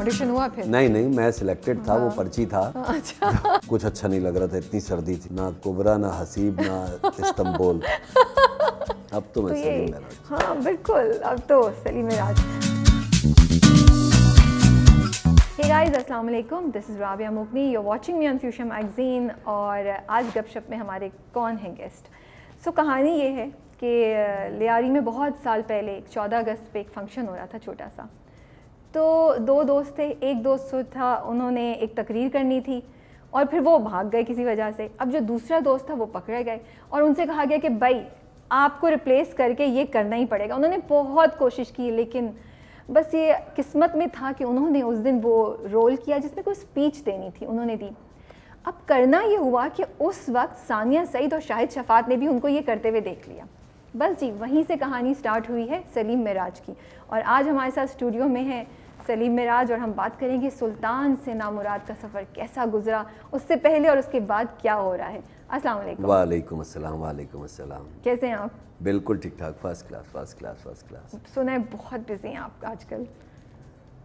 Audition हुआ फिर? नहीं नहीं, मैं सिलेक्टेड था। वो पर्ची था। अच्छा। कुछ अच्छा नहीं लग रहा था, इतनी सर्दी थी, ना कुबरा ना हसीब ना इस्तांबुल। अब तो मैं सलीम मिराज। हाँ बिल्कुल, अब तो सलीम मिराज। Hey guys, अस्सलाम वालेकुम, दिस इज़ राबिया मुगनी, you are watching me on fusion magazine. और आज गपशप में हमारे कौन हैं गेस्ट। सो कहानी ये है कि लियारी में बहुत साल पहले 14 अगस्त पे एक फ़ंक्शन हो रहा था छोटा सा। तो दो दोस्त थे, एक दोस्त था उन्होंने एक तकरीर करनी थी और फिर वो भाग गए किसी वजह से। अब जो दूसरा दोस्त था वो पकड़े गए और उनसे कहा गया कि भाई आपको रिप्लेस करके ये करना ही पड़ेगा। उन्होंने बहुत कोशिश की लेकिन बस ये किस्मत में था कि उन्होंने उस दिन वो रोल किया जिसमें कोई स्पीच देनी थी, उन्होंने दी। अब करना ये हुआ कि उस वक्त सानिया सईद और शाहिद शफात ने भी उनको ये करते हुए देख लिया। बस जी, वहीं से कहानी स्टार्ट हुई है सलीम मिराज की। और आज हमारे साथ स्टूडियो में है सलीम मिराज और हम बात करेंगे सुल्तान से नामुराद का सफ़र कैसा गुजरा, उससे पहले और उसके बाद क्या हो रहा है। अस्सलाम वालेकुम। वालेकुम अस्सलाम। वालेकुम अस्सलाम। कैसे हैं आप? बिल्कुल ठीक ठाक, first class first class first class. सुना है बहुत बिजी हैं आप आजकल।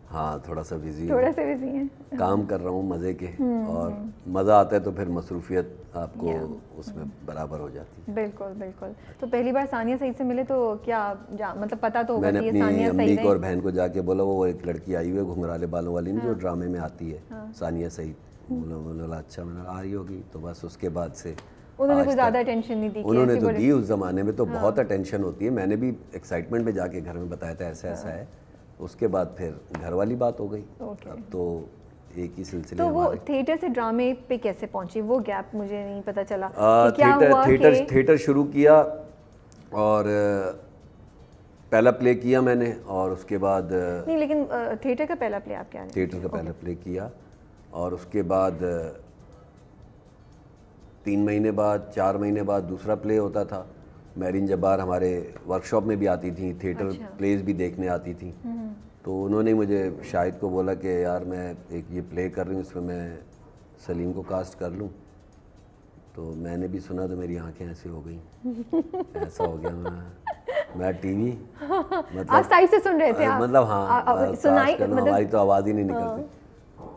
हाँ, थोड़ा सा बिजी थोड़ा सा बिजी हैं। काम कर रहा हूँ मज़े के, और मज़ा आता है तो फिर मसरूफियत आपको उसमें बराबर हो जाती है। बिल्कुल बिल्कुल। तो पहली बार सानिया सईद से मिले तो क्या मतलब पता तो होगा मैंने कि ये सानिया अपनी सईद अम्मी को और बहन को जाके बोला, वो एक लड़की आई हुई है घुंघराले बालों वाली जो ड्रामे में आती है, सानिया सईद। बोला अच्छा, मैंने आ रही होगी। तो बस उसके बाद से उन्होंने कुछ ज़्यादा अटेंशन नहीं दी। उन्होंने तो दी, उस ज़माने में तो बहुत अटेंशन होती है। मैंने भी एक्साइटमेंट में जाके घर में बताया था ऐसा ऐसा है। उसके बाद फिर घर वाली बात हो गई। अब तो एक ही सिलसिले। तो वो थिएटर से ड्रामे पे कैसे पहुंची, वो गैप मुझे नहीं पता चला। थिएटर शुरू किया और पहला प्ले किया मैंने, और उसके बाद नहीं, लेकिन थिएटर का पहला प्ले आप क्या? थिएटर का पहला प्ले किया और उसके बाद 3 महीने बाद 4 महीने बाद दूसरा प्ले होता था। मैरिन जब्बार हमारे वर्कशॉप में भी आती थी, थिएटर प्लेज भी देखने आती थी। तो उन्होंने मुझे शाहिद को बोला कि यार मैं एक ये प्ले कर रही हूँ, इसमें मैं सलीम को कास्ट कर लूँ। तो मैंने भी सुना तो मेरी आंखें ऐसी हो गई। ऐसा हो गया मैं टीवी मतलब आप साइड से सुन रहे थे आप? मतलब हाँ, सुनाई मतलब हमारी तो आवाज़ ही नहीं निकलती।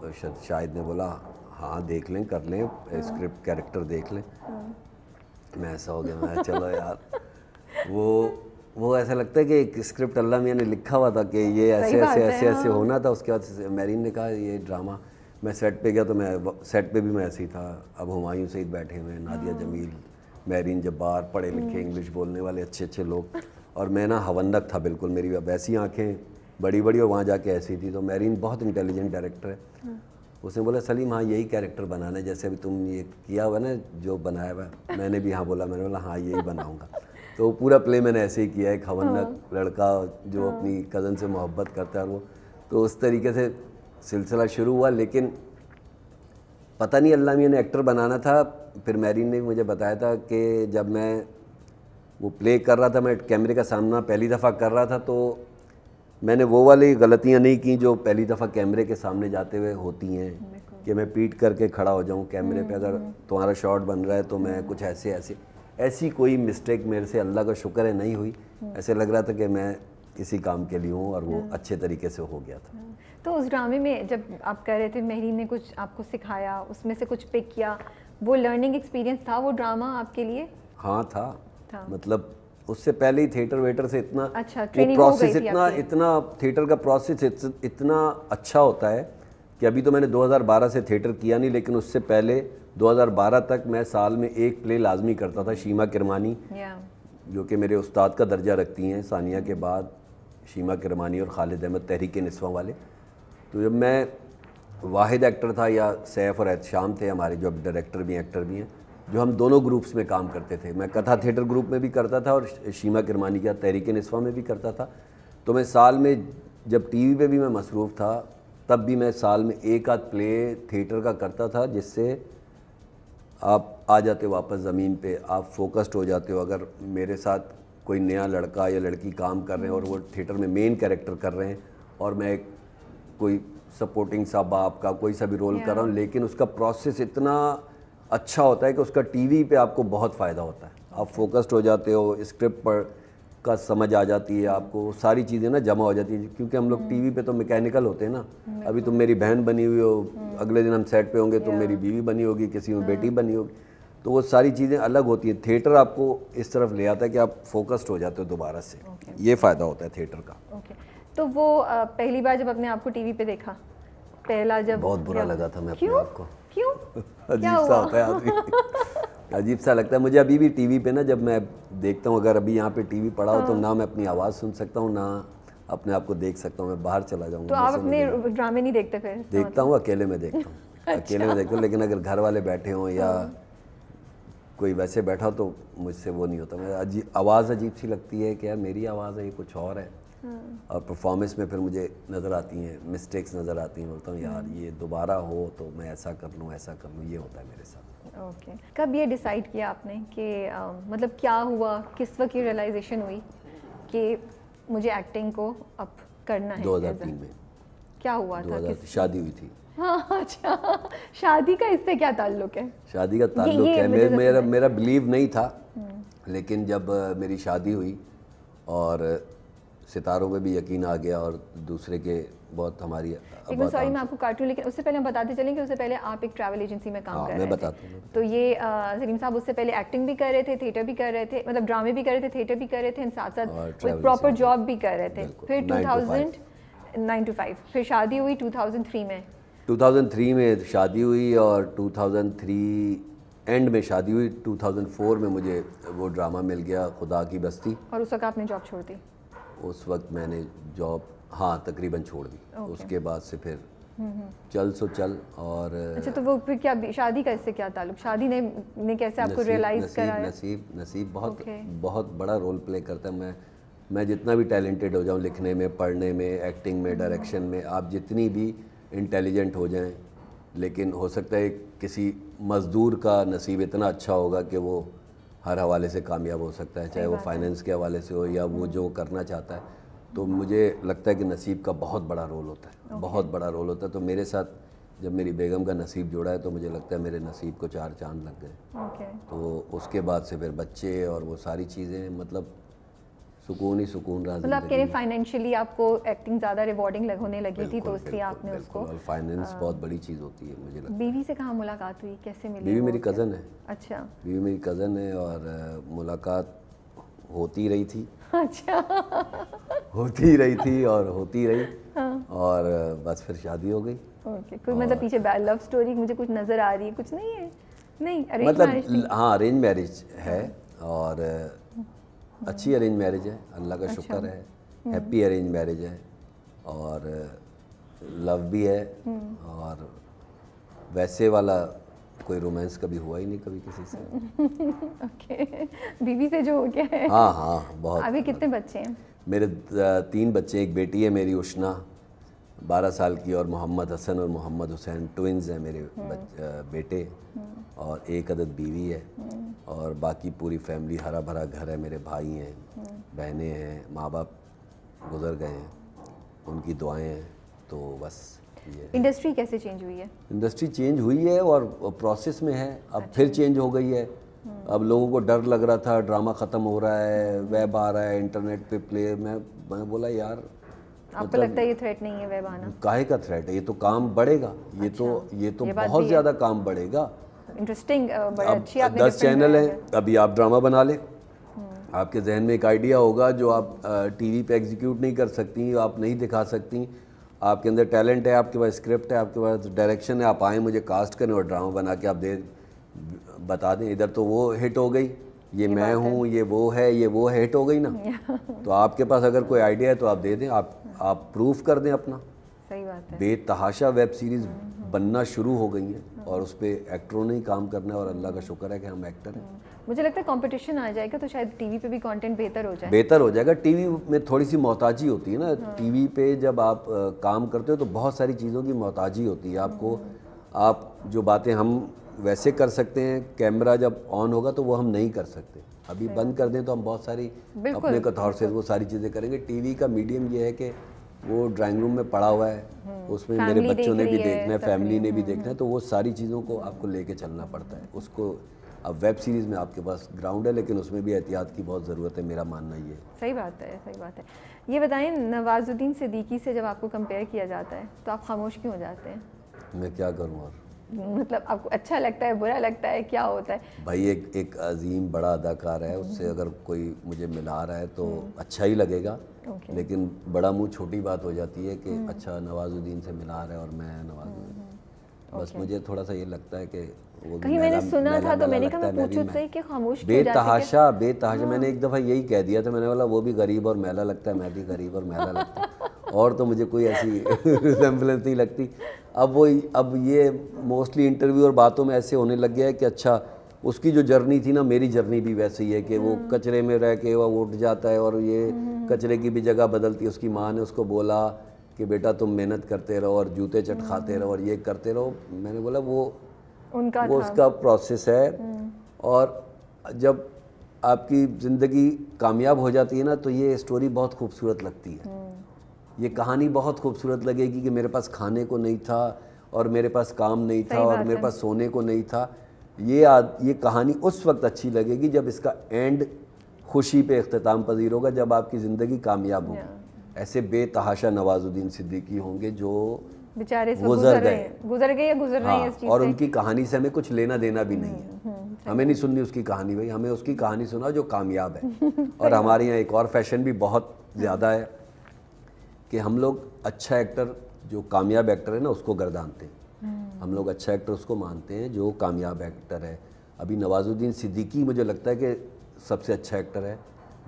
तो शाहिद ने बोला हाँ देख लें, कर लें, स्क्रिप्ट कैरेक्टर देख लें। मैं ऐसा हो गया, मैं चलो यार। वो ऐसा लगता है कि एक स्क्रिप्ट अल्लाह मियाँ ने लिखा हुआ था कि ये ऐसे ऐसे ऐसे ऐसे होना था। उसके बाद मैरीन ने कहा ये ड्रामा। मैं सेट पे गया तो मैं सेट पे भी मैं ऐसे ही था। अब हुमायूं सईद बैठे हुए हैं, नादिया जमील, मैरीन जब्बार, पढ़े लिखे इंग्लिश बोलने वाले अच्छे अच्छे लोग, और मैं ना हवंदक था बिल्कुल। मेरी वैसी आँखें बड़ी बड़ी और वहाँ जाके ऐसी थी। तो मैरीन बहुत इंटेलिजेंट डायरेक्टर है। उसने बोला सलीम हाँ यही कैरेक्टर बनाना है, जैसे अभी तुम ये किया हुआ ना जो बनाया हुआ। मैंने भी हाँ बोला, मैंने बोला हाँ यही बनाऊंगा। तो पूरा प्ले मैंने ऐसे ही किया, एक हवन्नक लड़का जो अपनी कज़न से मोहब्बत करता है वो। तो उस तरीके से सिलसिला शुरू हुआ। लेकिन पता नहीं अल्लाह मियाँ ने एक्टर बनाना था। फिर मैरीन ने भी मुझे बताया था कि जब मैं वो प्ले कर रहा था, मैं कैमरे का सामना पहली दफ़ा कर रहा था, तो मैंने वो वाली गलतियां नहीं की जो पहली दफ़ा कैमरे के सामने जाते हुए होती हैं, कि मैं पीट करके खड़ा हो जाऊं कैमरे पे। अगर तुम्हारा शॉट बन रहा है तो मैं कुछ ऐसी कोई मिस्टेक मेरे से अल्लाह का शुक्र है नहीं हुई। ऐसे लग रहा था कि मैं किसी काम के लिए हूँ, और वो अच्छे तरीके से हो गया था। तो उस ड्रामे में जब आप कह रहे थे महरीन ने कुछ आपको सिखाया, उसमें से कुछ पिक किया, वो लर्निंग एक्सपीरियंस था वो ड्रामा आपके लिए? हाँ था। मतलब उससे पहले ही थिएटर वेटर से इतना ट्रेनिंग प्रोसेस इतना थिएटर का प्रोसेस इतना अच्छा होता है कि अभी तो मैंने 2012 से थिएटर किया नहीं, लेकिन उससे पहले 2012 तक मैं साल में एक प्ले लाजमी करता था। शीमा किरमानी जो कि मेरे उस्ताद का दर्जा रखती हैं, सानिया के बाद शीमा किरमानी और खालिद अहमद तहरीक निस्वा वाले। तो जब मैं वाहिद एक्टर था, या सैफ और एहतशाम थे हमारे जो डायरेक्टर भी एक्टर भी हैं, जो हम दोनों ग्रुप्स में काम करते थे। मैं कथा थिएटर ग्रुप में भी करता था और शीमा किरमानी का तहरीक निस्वा में भी करता था। तो मैं साल में जब टीवी पे भी मैं मसरूफ़ था, तब भी मैं साल में एक आध प्ले थिएटर का करता था, जिससे आप आ जाते हो वापस ज़मीन पे, आप फोकस्ड हो जाते हो। अगर मेरे साथ कोई नया लड़का या लड़की काम कर रहे हैं और वो थिएटर में मेन कैरेक्टर कर रहे हैं, और मैं कोई सपोर्टिंग सा बाप का कोई सा भी रोल कर रहा हूँ, लेकिन उसका प्रोसेस इतना अच्छा होता है कि उसका टीवी पे आपको बहुत फ़ायदा होता है। आप फोकस्ड हो जाते हो स्क्रिप्ट पर, का समझ आ जाती है आपको, सारी चीज़ें ना जमा हो जाती है, क्योंकि हम लोग टीवी पे तो मैकेनिकल होते हैं ना। अभी तुम मेरी बहन बनी हुई हो, अगले दिन हम सेट पे होंगे तो मेरी बीवी बनी होगी, किसी में बेटी बनी होगी, तो वो सारी चीज़ें अलग होती हैं। थिएटर आपको इस तरफ ले आता है कि आप फोकस्ड हो जाते हो दोबारा से। ये फ़ायदा होता है थिएटर का। तो वो पहली बार जब अपने आप को टीवी पे देखा, पहला जब बहुत बुरा लगा था मैं अपने आप को। क्यों? अजीब सा होता है आदमी अजीब सा लगता है मुझे अभी भी टीवी पे ना, जब मैं देखता हूँ, अगर अभी यहाँ पे टीवी पड़ा हो तो ना मैं अपनी आवाज़ सुन सकता हूँ, ना अपने आप को देख सकता हूँ। मैं बाहर चला जाऊँगा। तो आप अपने ड्रामे नहीं देखते फिर? देखता हूँ, अकेले में देखता हूँ। अकेले में देखता हूँ, लेकिन अगर घर वाले बैठे हों या कोई वैसे बैठा हो तो मुझसे वो नहीं होता। मैं आवाज़ अजीब सी लगती है कि यार मेरी आवाज़ है, ये कुछ और है। और परफॉर्मेंस में फिर मुझे नज़र आती हैं मिस्टेक्स, नज़र आती हैं। बोलता हूँ यार ये दोबारा हो तो मैं ऐसा कर लूँ, ऐसा कर लूँ। ये होता है मेरे साथ। ओके। कब ये डिसाइड किया आपने कि मतलब क्या हुआ, किस वक्त ये रियलाइजेशन हुई कि मुझे एक्टिंग को अब करना है? 2003 में। क्या हुआ था? शादी हुई थी। हाँ, अच्छा। शादी का इससे क्या ताल्लुक है? शादी का ताल्लुक है, मेरा बिलीव नहीं था, लेकिन जब मेरी शादी हुई और सितारों में भी यकीन आ गया और दूसरे के बहुत हमारी। एक मिनट, सॉरी मैं आपको काटूं, लेकिन उससे पहले हम बताते चलें कि उससे पहले आप एक ट्रैवल एजेंसी में काम कर रहे थे। मैं बताता हूँ। तो ये सलीम साहब उससे पहले एक्टिंग भी कर रहे थे, थिएटर भी कर रहे थे, मतलब ड्रामे भी कर रहे थे, थिएटर भी कर रहे थे, साथ साथ एक प्रॉपर जॉब भी कर रहे थे। फिर 9 to 5 फिर शादी हुई 2003 में। 2003 में शादी हुई और 2003 एंड में शादी हुई। 2004 में मुझे वो ड्रामा मिल गया, खुदा की बस्ती। और उस वक्त आपने जॉब छोड़ दी? उस वक्त मैंने जॉब तकरीबन छोड़ दी। उसके बाद से फिर चल सो चल। और अच्छा, तो वो फिर क्या शादी का इससे क्या ताल्लुक? शादी ने कैसे आपको रियलाइज कराया? नसीब बहुत बड़ा रोल प्ले करता है। मैं जितना भी टैलेंटेड हो जाऊँ, लिखने में, पढ़ने में, एक्टिंग में, डायरेक्शन में, आप जितनी भी इंटेलिजेंट हो जाएं, लेकिन हो सकता है किसी मज़दूर का नसीब इतना अच्छा होगा कि वो हर हवाले से कामयाब हो सकता है, चाहे वो फाइनेंस के हवाले से हो या वो जो करना चाहता है। तो मुझे लगता है कि नसीब का बहुत बड़ा रोल होता है, बहुत बड़ा रोल होता है। तो मेरे साथ जब मेरी बेगम का नसीब जुड़ा है तो मुझे लगता है मेरे नसीब को 4 चांद लग गए। तो उसके बाद से फिर बच्चे और वो सारी चीज़ें, मतलब सुकून ही सुकून रहा। मतलब आप कह रहे हैं फाइनेंशियली आपको एक्टिंग ज़्यादा रिवॉर्डिंग होने लगी थी, तो इसलिए आपने उसको। और फाइनेंस बहुत बड़ी चीज़ होती है मुझे लगता है। बीवी से कहाँ मुलाकात हुई, कैसे मिली? बीवी मेरी कज़न है। अच्छा। बीवी मेरी कज़न है और मुलाकात होती रही थी। अच्छा। होती रही थी और होती रही। और बस फिर शादी हो गई। ओके। कोई मतलब पीछे लव स्टोरी मुझे कुछ नज़र आ रही है? कुछ नहीं है? नहीं, अरेंज मतलब मैरिज? हाँ, अरेंज मैरिज है और अच्छी अरेंज मैरिज है, अल्लाह का शुक्र है। हैप्पी अरेंज मैरिज है और लव भी है। और वैसे वाला कोई रोमांस कभी हुआ ही नहीं कभी किसी से। ओके। बीवी से जो हो गया है। हाँ बहुत। अभी कितने बच्चे हैं? मेरे 3 बच्चे, एक बेटी है मेरी उष्णा 12 साल की, और मोहम्मद हसन और मोहम्मद हुसैन ट्विंस हैं मेरे बेटे, और एक अदद बीवी है। और बाकी पूरी फैमिली, हरा भरा घर है। मेरे भाई हैं, बहनें हैं, माँ बाप गुजर गए हैं, उनकी दुआएं हैं। तो बस ये। इंडस्ट्री कैसे चेंज हुई है? इंडस्ट्री चेंज हुई है और प्रोसेस में है। अब फिर चेंज हो गई है। अब लोगों को डर लग रहा था, ड्रामा ख़त्म हो रहा है, वेब आ रहा है, इंटरनेट पे प्ले। मैं बोला यार, आपको लगता है ये थ्रेट नहीं है वेब आना? काहे का थ्रेट है? ये तो काम बढ़ेगा। ये तो बहुत ज़्यादा काम बढ़ेगा। इंटरेस्टिंग, बड़ा अच्छी आपने 10 चैनल हैं। अभी आप ड्रामा बना लें, आपके जहन में एक आइडिया होगा जो आप टीवी पे एग्जीक्यूट नहीं कर सकती, आप नहीं दिखा सकती। आपके अंदर टैलेंट है, आपके पास स्क्रिप्ट है, आपके पास डायरेक्शन है, आप आएँ मुझे कास्ट करें और ड्रामा बना के आप बता दें। इधर तो वो हिट हो गई, ये मैं हूँ, ये वो है, ये वो है, हिट हो गई ना। तो आपके पास अगर कोई आइडिया है तो आप दे दें, आप प्रूफ कर दें अपना। सही बात है। बेतहाशा वेब सीरीज़ बनना शुरू हो गई हैं और उस पर एक्टरों ने ही काम करना है और अल्लाह का शुक्र है कि हम एक्टर हैं। मुझे लगता है कंपटीशन आ जाएगा तो शायद टीवी पे भी कंटेंट बेहतर हो जाएगा। टीवी में थोड़ी सी मोहताजी होती है ना। टीवी पे जब आप काम करते हो तो बहुत सारी चीज़ों की मोहताजी होती है आपको। आप जो बातें हम वैसे कर सकते हैं, कैमरा जब ऑन होगा तो वो हम नहीं कर सकते। अभी बंद कर दें तो हम बहुत सारी अपने कथौर से वो सारी चीज़ें करेंगे। टीवी का मीडियम ये है कि वो ड्राइंग रूम में पड़ा हुआ है, उसमें मेरे बच्चों ने भी देखना है, फैमिली ने भी देखना है, तो वो सारी चीज़ों को आपको लेके चलना पड़ता है। उसको अब वेब सीरीज़ में आपके पास ग्राउंड है, लेकिन उसमें भी एहतियात की बहुत ज़रूरत है, मेरा मानना ये है। सही बात है, सही बात है। ये बताएं, नवाजुद्दीन सिद्दीकी से जब आपको कंपेयर किया जाता है तो आप खामोश क्यों हो जाते हैं? मैं क्या करूँ और मतलब आपको अच्छा लगता है, बुरा लगता है, क्या होता है? भाई एक अजीम बड़ा अदाकार है, उससे अगर कोई मुझे मिला रहा है तो अच्छा ही लगेगा, लेकिन बड़ा मुंह छोटी बात हो जाती है कि अच्छा नवाजुद्दीन से मिला रहा है और मैं नवाजुद्दीन, बस मुझे थोड़ा सा ये लगता है कि वो कहीं मैंने सुना था तो मैंने कहा मैं पूछूं सही कि खामोश क्यों जाते हैं? बेतहाशा मैंने एक दफ़ा यही कह दिया था, मैंने बोला वो भी गरीब और मैला लगता है, मैं भी गरीब और मैला लगता है, और तो मुझे कोई ऐसी रिसेम्बलेंस नहीं लगती। अब ये मोस्टली इंटरव्यू और बातों में ऐसे होने लग गया है कि अच्छा उसकी जो जर्नी थी ना, मेरी जर्नी भी वैसे ही है कि वो कचरे में रह के वो उठ जाता है और ये कचरे की भी जगह बदलती है। उसकी माँ ने उसको बोला कि बेटा तुम मेहनत करते रहो और जूते चट खाते रहो और ये करते रहो। मैंने बोला वो उसका प्रोसेस है, और जब आपकी ज़िंदगी कामयाब हो जाती है ना तो ये स्टोरी बहुत खूबसूरत लगती है। ये कहानी बहुत खूबसूरत लगेगी कि मेरे पास खाने को नहीं था और मेरे पास काम नहीं था और मेरे पास सोने को नहीं था। ये कहानी उस वक्त अच्छी लगेगी जब इसका एंड खुशी पे इख्तिताम पजीर होगा, जब आपकी ज़िंदगी कामयाब होगी। ऐसे बेतहाशा नवाजुद्दीन सिद्दीकी होंगे जो बेचारे गुजर गए या गुजर रहे हैं इस चीज़ और से। उनकी कहानी से हमें कुछ लेना देना भी नहीं है। हमें नहीं सुननी उसकी कहानी, भाई हमें उसकी कहानी सुना जो कामयाब है। और हमारे यहाँ एक और फैशन भी बहुत ज़्यादा है कि हम लोग अच्छा एक्टर, जो कामयाब एक्टर है ना, उसको गर्दानते हैं। हम लोग अच्छा एक्टर उसको मानते हैं जो कामयाब एक्टर है। अभी नवाजुद्दीन सिद्दीकी मुझे लगता है कि सबसे अच्छा एक्टर है,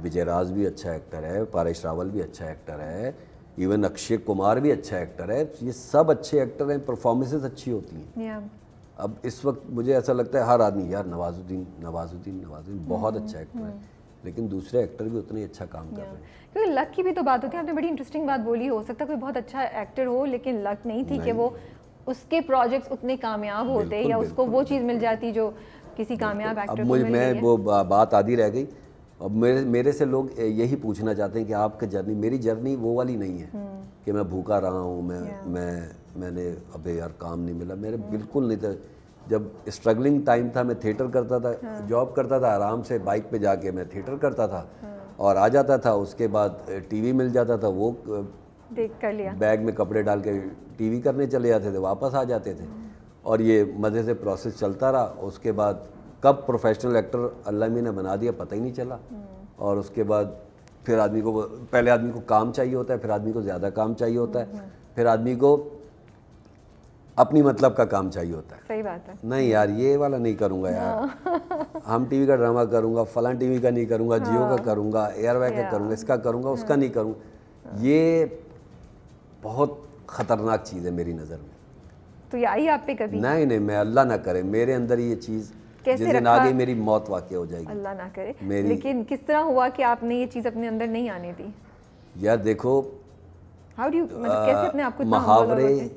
विजय राज भी अच्छा एक्टर है, पारेश रावल भी अच्छा एक्टर है, इवन अक्षय कुमार भी अच्छा एक्टर है। ये सब अच्छे एक्टर हैं, परफॉर्मेंसेस अच्छी होती हैं। अब इस वक्त मुझे ऐसा लगता है हर आदमी यार नवाजुद्दीन बहुत अच्छा एक्टर है, लेकिन दूसरे एक्टर भी उतना ही अच्छा काम कर रहे हैं। क्योंकि लक की भी तो बात होती है। आपने बड़ी इंटरेस्टिंग बात बोली, हो सकता है कोई बहुत अच्छा एक्टर हो लेकिन लक नहीं थी कि वो उसके प्रोजेक्ट्स उतने कामयाब होते या उसको वो चीज़ मिल जाती जो किसी कामयाब एक्टर को मिल गई है। वो बात आधी रह गई। अब मेरे से लोग यही पूछना चाहते हैं कि आपकी जर्नी, मेरी जर्नी वो वाली नहीं है कि मैं भूखा रहा हूँ, मैंने अबे यार काम नहीं मिला, मेरे बिल्कुल नहीं था। जब स्ट्रगलिंग टाइम था, मैं थिएटर करता था, जॉब करता था, आराम से बाइक पे जाके मैं थिएटर करता था और आ जाता था। उसके बाद टीवी मिल जाता था, वो देख कर लिया, बैग में कपड़े डाल के टीवी करने चले जाते थे, वापस आ जाते थे और ये मज़े से प्रोसेस चलता रहा। उसके बाद कब प्रोफेशनल एक्टर अल्लाह मी ने बना दिया पता ही नहीं चला। और उसके बाद फिर पहले आदमी को काम चाहिए होता है, फिर आदमी को ज़्यादा काम चाहिए होता है, फिर आदमी को अपनी मतलब का काम चाहिए होता है। सही बात है। नहीं यार ये वाला नहीं करूँगा यार, हम टीवी का ड्रामा करूँगा, फलां टीवी का नहीं करूँगा, जियो का करूँगा, एयरवैक का करूँगा, इसका करूँगा, उसका नहीं करूँगा। ये बहुत ख़तरनाक चीज़ है मेरी नज़र में। तो ये आई आप पे कभी? नहीं, मैं अल्लाह ना करे मेरे अंदर ये चीज़ जिस दिन आ गई मेरी मौत वाक़ई हो जाएगी, अल्लाह ना करे। लेकिन किस तरह हुआ कि आपने ये चीज़ अपने अंदर नहीं आने दी? यार देखो, मतलब कैसे अपने आप को मुहावरे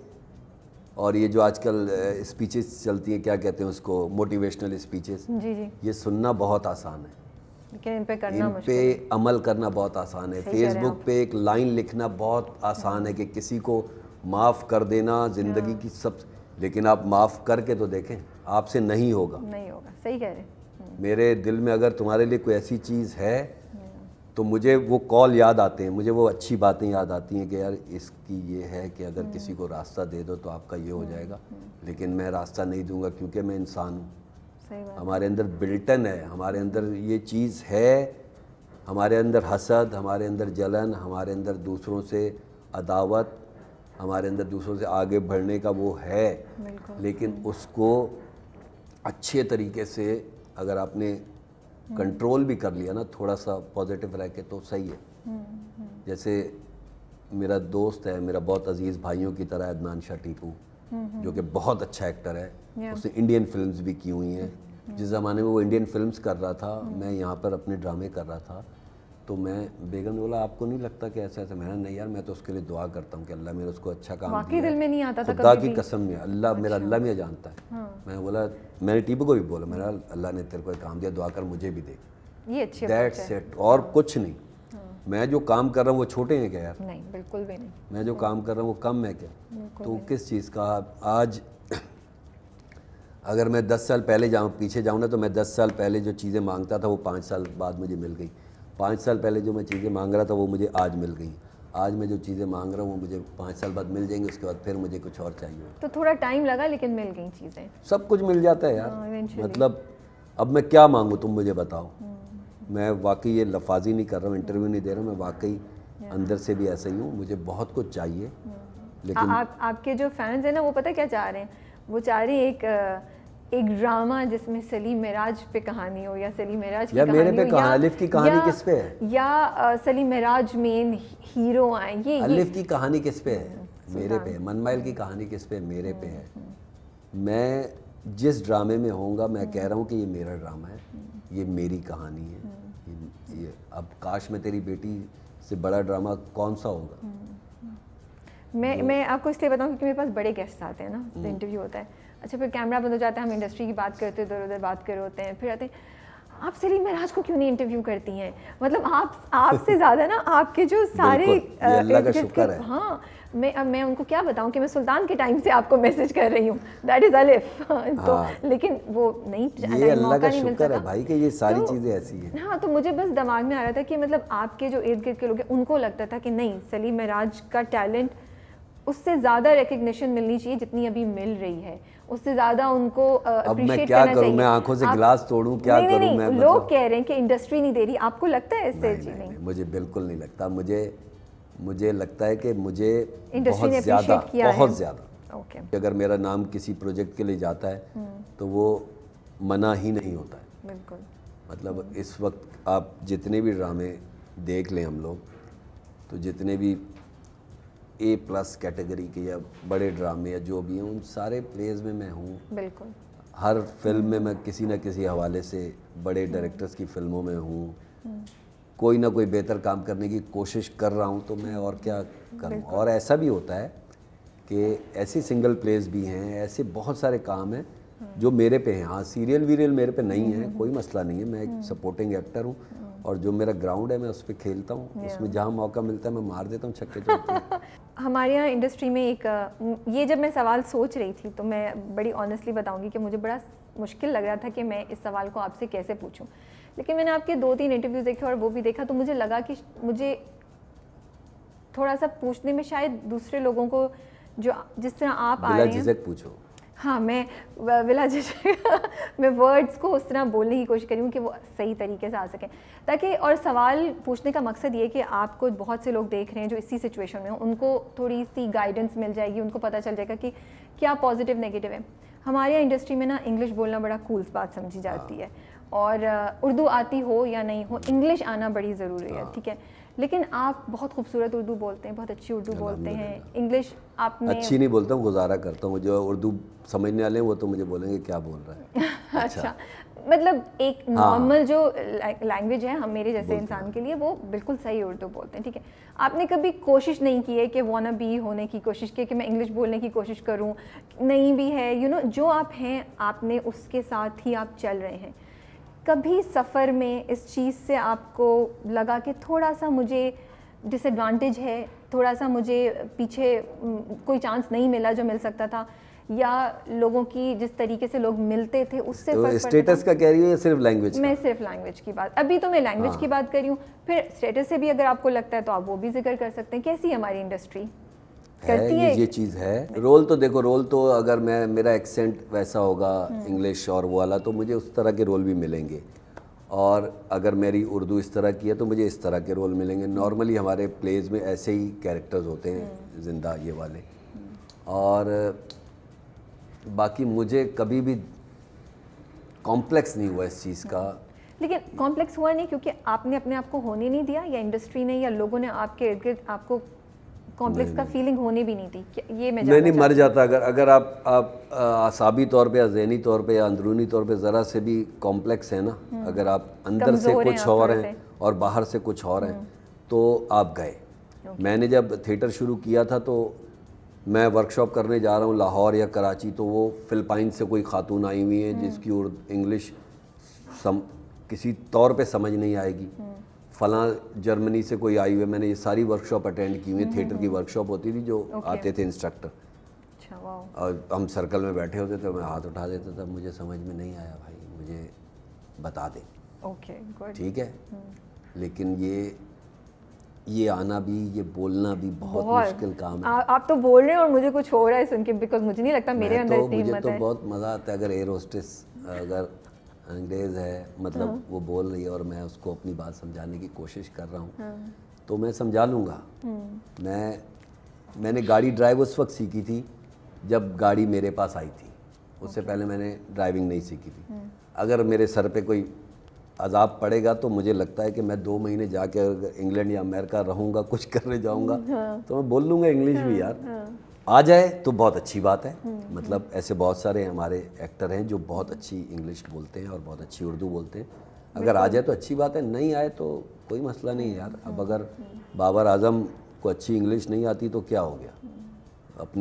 और ये जो आजकल स्पीचेस चलती हैं, क्या कहते हैं उसको, मोटिवेशनल स्पीचेस, जी, ये सुनना बहुत आसान है, लेकिन इन पे करना मुश्किल है। इन पे अमल करना बहुत आसान है। फेसबुक पे एक लाइन लिखना बहुत आसान है कि किसी को माफ़ कर देना ज़िंदगी की सब, लेकिन आप माफ़ करके तो देखें, आपसे नहीं होगा। सही कह रहे हैं। मेरे दिल में अगर तुम्हारे लिए कोई ऐसी चीज़ है तो मुझे वो कॉल याद आते हैं, मुझे वो अच्छी बातें याद आती हैं कि यार इसकी ये है कि अगर किसी को रास्ता दे दो तो आपका ये हो जाएगा, लेकिन मैं रास्ता नहीं दूंगा क्योंकि मैं इंसान हूँ। हमारे अंदर बिल्टन है, हमारे अंदर ये चीज़ है, हमारे अंदर हसद, हमारे अंदर जलन, हमारे अंदर दूसरों से अदावत, हमारे अंदर दूसरों से आगे बढ़ने का वो है, लेकिन उसको अच्छे तरीके से अगर आपने कंट्रोल भी कर लिया ना, थोड़ा सा पॉजिटिव रह के, तो सही है। जैसे मेरा दोस्त है, मेरा बहुत अजीज़ भाइयों की तरह अदनान शाह टीपू, जो कि बहुत अच्छा एक्टर है, उसने इंडियन फिल्म्स भी की हुई हैं। जिस ज़माने में वो इंडियन फिल्म्स कर रहा था, मैं यहाँ पर अपने ड्रामे कर रहा था, तो मैं बेगम ने बोला आपको नहीं लगता कि ऐसा ऐसा? मैंने नहीं यार, मैं तो उसके लिए दुआ करता हूँ कि अल्लाह मेरे उसको अच्छा काम दिया। दिल में नहीं आता था खुदा की कसम में, अल्लाह मेरा अल्लाह में जानता है। मैं बोला, मैंने टीपू को भी बोला, मेरा अल्लाह ने तेरे को काम दिया, दुआ कर मुझे भी दे। ये अच्छी दैट्स इट, और कुछ नहीं। मैं जो काम कर रहा हूँ वो छोटे हैं क्या यार? नहीं, बिल्कुल भी नहीं। मैं जो काम कर रहा हूँ वो कम है क्या? तो किस चीज़ का? आज अगर मैं 10 साल पहले पीछे जाऊँ ना, तो मैं 10 साल पहले जो चीज़ें मांगता था वो 5 साल बाद मुझे मिल गई। 5 साल पहले जो मैं चीज़ें मांग रहा था वो मुझे आज मिल गई। आज मैं जो चीज़ें मांग रहा हूँ वो मुझे 5 साल बाद मिल जाएंगी, उसके बाद फिर मुझे कुछ और चाहिए। तो थोड़ा टाइम लगा लेकिन मिल गई चीज़ें। सब कुछ मिल जाता है यार, मतलब अब मैं क्या मांगूँ तुम मुझे बताओ। मैं वाकई ये लफाजी नहीं कर रहा हूँ, इंटरव्यू नहीं दे रहा हूँ, मैं वाकई अंदर से भी ऐसा ही हूँ, मुझे बहुत कुछ चाहिए। लेकिन आपके जो फैंस हैं ना वो पता क्या चाह रहे हैं, वो चाह रहे हैं एक ड्रामा जिसमें सलीम मिराज पे कहानी हो, या सलीम मिराज की कहानी मेरे पे हो, या अलिफ की कहानी किस पे है, या सलीम मिराज मेन हीरो आए। ये अलिफ की कहानी किस पे है, मेरे पे। मनमाइल की कहानी किस पे, मेरे पे है। मैं जिस ड्रामे में होऊंगा मैं कह रहा हूँ कि ये मेरा ड्रामा है, ये मेरी कहानी है। ये अब काश मैं तेरी बेटी से बड़ा ड्रामा कौन सा होगा। मैं आपको इसलिए बताऊँ क्योंकि मेरे पास बड़े गेस्ट आते हैं ना, इंटरव्यू होता है, अच्छा फिर कैमरा बंद हो जाता है, हम इंडस्ट्री की बात करते इधर उधर बात कर रहे होते हैं, फिर आते हैं आप सलीम मिराज को क्यों नहीं इंटरव्यू करती हैं। मतलब आपसे ज़्यादा ना आपके जो सारे अल्लाह का शुक्र है। हाँ, मैं उनको क्या बताऊं कि मैं सुल्तान के टाइम से आपको मैसेज कर रही हूँ, दैट इज़ अलिफ। तो लेकिन वो नहीं, ये अल्लाह का शुक्र है भाई कि ये सारी चीज़ें ऐसी हैं। हाँ, तो मुझे बस दिमाग में आ रहा था कि मतलब आपके जो इर्द गिर्द के लोग हैं उनको लगता था कि नहीं, सलीम मिराज का टैलेंट उससे ज़्यादा रिकग्निशन मिलनी चाहिए जितनी अभी मिल रही है, उससे ज़्यादा उनको अप्रिशिएट करना चाहिए। मैं आंखों से गिलास तोड़ूं, क्या करूं मैं? लोग कह रहे हैं कि इंडस्ट्री नहीं दे रही, आपको लगता है इससे? नहीं, मुझे बिल्कुल नहीं लगता। मुझे लगता है कि मुझे इंडस्ट्री ने बहुत ज़्यादा ओके। अगर मेरा नाम किसी प्रोजेक्ट के लिए जाता है तो वो मना ही नहीं होता है। बिल्कुल। मतलब इस वक्त आप जितने भी ड्रामे देख लें हम लोग, तो जितने भी A+ कैटेगरी के या बड़े ड्रामे या जो भी हैं, उन सारे प्लेज में मैं हूँ। बिल्कुल। हर फिल्म में मैं किसी न किसी हवाले से बड़े डायरेक्टर्स की फिल्मों में हूँ, कोई ना कोई बेहतर काम करने की कोशिश कर रहा हूँ, तो मैं और क्या करूँ। और ऐसा भी होता है कि ऐसी सिंगल प्लेस भी हैं, ऐसे बहुत सारे काम हैं जो मेरे पे हैं। हाँ, सीरियल वीरियल मेरे पे नहीं है, कोई मसला नहीं है, मैं एक सपोर्टिंग एक्टर हूँ और जो मेरा ग्राउंड है मैं उस पर खेलता हूँ, उसमें जहाँ मौका मिलता है मैं मार देता हूँ छक्के चौके। हमारे यहाँ इंडस्ट्री में एक ये जब मैं सवाल सोच रही थी तो मैं बड़ी ऑनेस्टली बताऊंगी कि मुझे बड़ा मुश्किल लग रहा था कि मैं इस सवाल को आपसे कैसे पूछूं, लेकिन मैंने आपके 2-3 इंटरव्यूज़ देखे और वो भी देखा तो मुझे लगा कि मुझे थोड़ा सा पूछने में शायद दूसरे लोगों को जो जिस तरह आप आ रहे हैं पूछो। हाँ, मैं मैं वर्ड्स को उस तरह बोलने की कोशिश करी हूँ कि वो सही तरीके से आ सकें, ताकि और सवाल पूछने का मकसद ये कि आपको बहुत से लोग देख रहे हैं जो इसी सिचुएशन में हो, उनको थोड़ी सी गाइडेंस मिल जाएगी, उनको पता चल जाएगा कि क्या पॉजिटिव नेगेटिव है। हमारे यहाँ इंडस्ट्री में ना इंग्लिश बोलना बड़ा कूल बात समझी जाती है, और उर्दू आती हो या नहीं हो, इंग्लिश आना बड़ी ज़रूरी है, ठीक है। लेकिन आप बहुत खूबसूरत उर्दू बोलते हैं, बहुत अच्छी उर्दू बोलते हैं। इंग्लिश आपने अच्छी नहीं बोलता हूँ, गुजारा करता हूँ। जो उर्दू समझने वाले हैं वो तो मुझे बोलेंगे क्या बोल रहा है। अच्छा, मतलब एक नॉर्मल जो लैंग्वेज है हम मेरे जैसे इंसान के लिए, वो बिल्कुल सही उर्दू बोलते हैं, ठीक है। आपने कभी कोशिश नहीं की है कि वाना बी होने की कोशिश की कि मैं इंग्लिश बोलने की कोशिश करूँ? नहीं भी है, यू नो, जो आप हैं आपने उसके साथ ही आप चल रहे हैं। कभी सफ़र में इस चीज़ से आपको लगा कि थोड़ा सा मुझे डिसएडवांटेज है, थोड़ा सा मुझे पीछे कोई चांस नहीं मिला जो मिल सकता था, या लोगों की जिस तरीके से लोग मिलते थे उससे तो स्टेटस का कह रही हो या सिर्फ लैंग्वेज? मैं सिर्फ लैंग्वेज की बात, अभी तो मैं लैंग्वेज की बात कर रही हूँ, फिर स्टेटस से भी अगर आपको लगता है तो आप वो भी जिक्र कर सकते हैं। कैसी हमारी इंडस्ट्री करती है ये चीज़ है। रोल तो देखो, रोल तो अगर मेरा एक्सेंट वैसा होगा इंग्लिश और वो वाला, तो मुझे उस तरह के रोल भी मिलेंगे, और अगर मेरी उर्दू इस तरह की है तो मुझे इस तरह के रोल मिलेंगे। नॉर्मली हमारे प्लेज में ऐसे ही कैरेक्टर्स होते हैं जिंदा ये वाले, और बाकी मुझे कभी भी कॉम्प्लेक्स नहीं हुआ इस चीज़ का। लेकिन कॉम्प्लेक्स हुआ नहीं क्योंकि आपने अपने आप को होने नहीं दिया, या इंडस्ट्री ने या लोगों ने आपके इर्द गिर्द आपको कॉम्प्लेक्स का फीलिंग होने भी नहीं दी? ये मैं नहीं मर जाता अगर आप आसाबी तौर पे या ज़हनी तौर पे या अंदरूनी तौर पे ज़रा से भी कॉम्प्लेक्स है ना, अगर आप अंदर से कुछ और हैं और बाहर से कुछ और हैं तो आप गए। मैंने जब थिएटर शुरू किया था तो मैं वर्कशॉप करने जा रहा हूँ लाहौर या कराची, तो वो फ़िलिपाइन से कोई खातून आई हुई है जिसकी इंग्लिश किसी तौर पे समझ नहीं आएगी, फ़लाँ जर्मनी से कोई आई हुई है। मैंने ये सारी वर्कशॉप अटेंड की हुई है, थिएटर की वर्कशॉप होती थी जो आते थे इंस्ट्रक्टर, अच्छा, वाओ। और हम सर्कल में बैठे होते थे, मैं हाथ उठा देता था, मुझे समझ में नहीं आया भाई, मुझे बता दे। Okay, good. ठीक है। लेकिन ये आना भी, ये बोलना भी बहुत मुश्किल काम है। आप तो बोल रहे हैं और मुझे कुछ हो रहा है सुन के, बिकॉज मुझे नहीं लगता मेरे अंदर इतनी हिम्मत है। मुझे तो बहुत मज़ा आता है अगर एयर होस्टेस अगर अंग्रेज़ है, मतलब वो बोल रही है और मैं उसको अपनी बात समझाने की कोशिश कर रहा हूँ, तो मैं समझा लूँगा। मैंने गाड़ी ड्राइव उस वक्त सीखी थी जब गाड़ी मेरे पास आई थी, उससे पहले मैंने ड्राइविंग नहीं सीखी थी। अगर मेरे सर पे कोई अजाब पड़ेगा तो मुझे लगता है कि मैं 2 महीने जाके इंग्लैंड या अमेरिका रहूँगा, कुछ करने जाऊँगा, तो मैं बोल लूँगा इंग्लिश भी यार। आ जाए तो बहुत अच्छी बात है। मतलब ऐसे बहुत सारे हमारे एक्टर हैं जो बहुत अच्छी इंग्लिश बोलते हैं और बहुत अच्छी उर्दू बोलते हैं। अगर आ जाए तो अच्छी बात है, नहीं आए तो कोई मसला नहीं है यार। अब अगर बाबर आजम को अच्छी इंग्लिश नहीं आती तो क्या हो गया,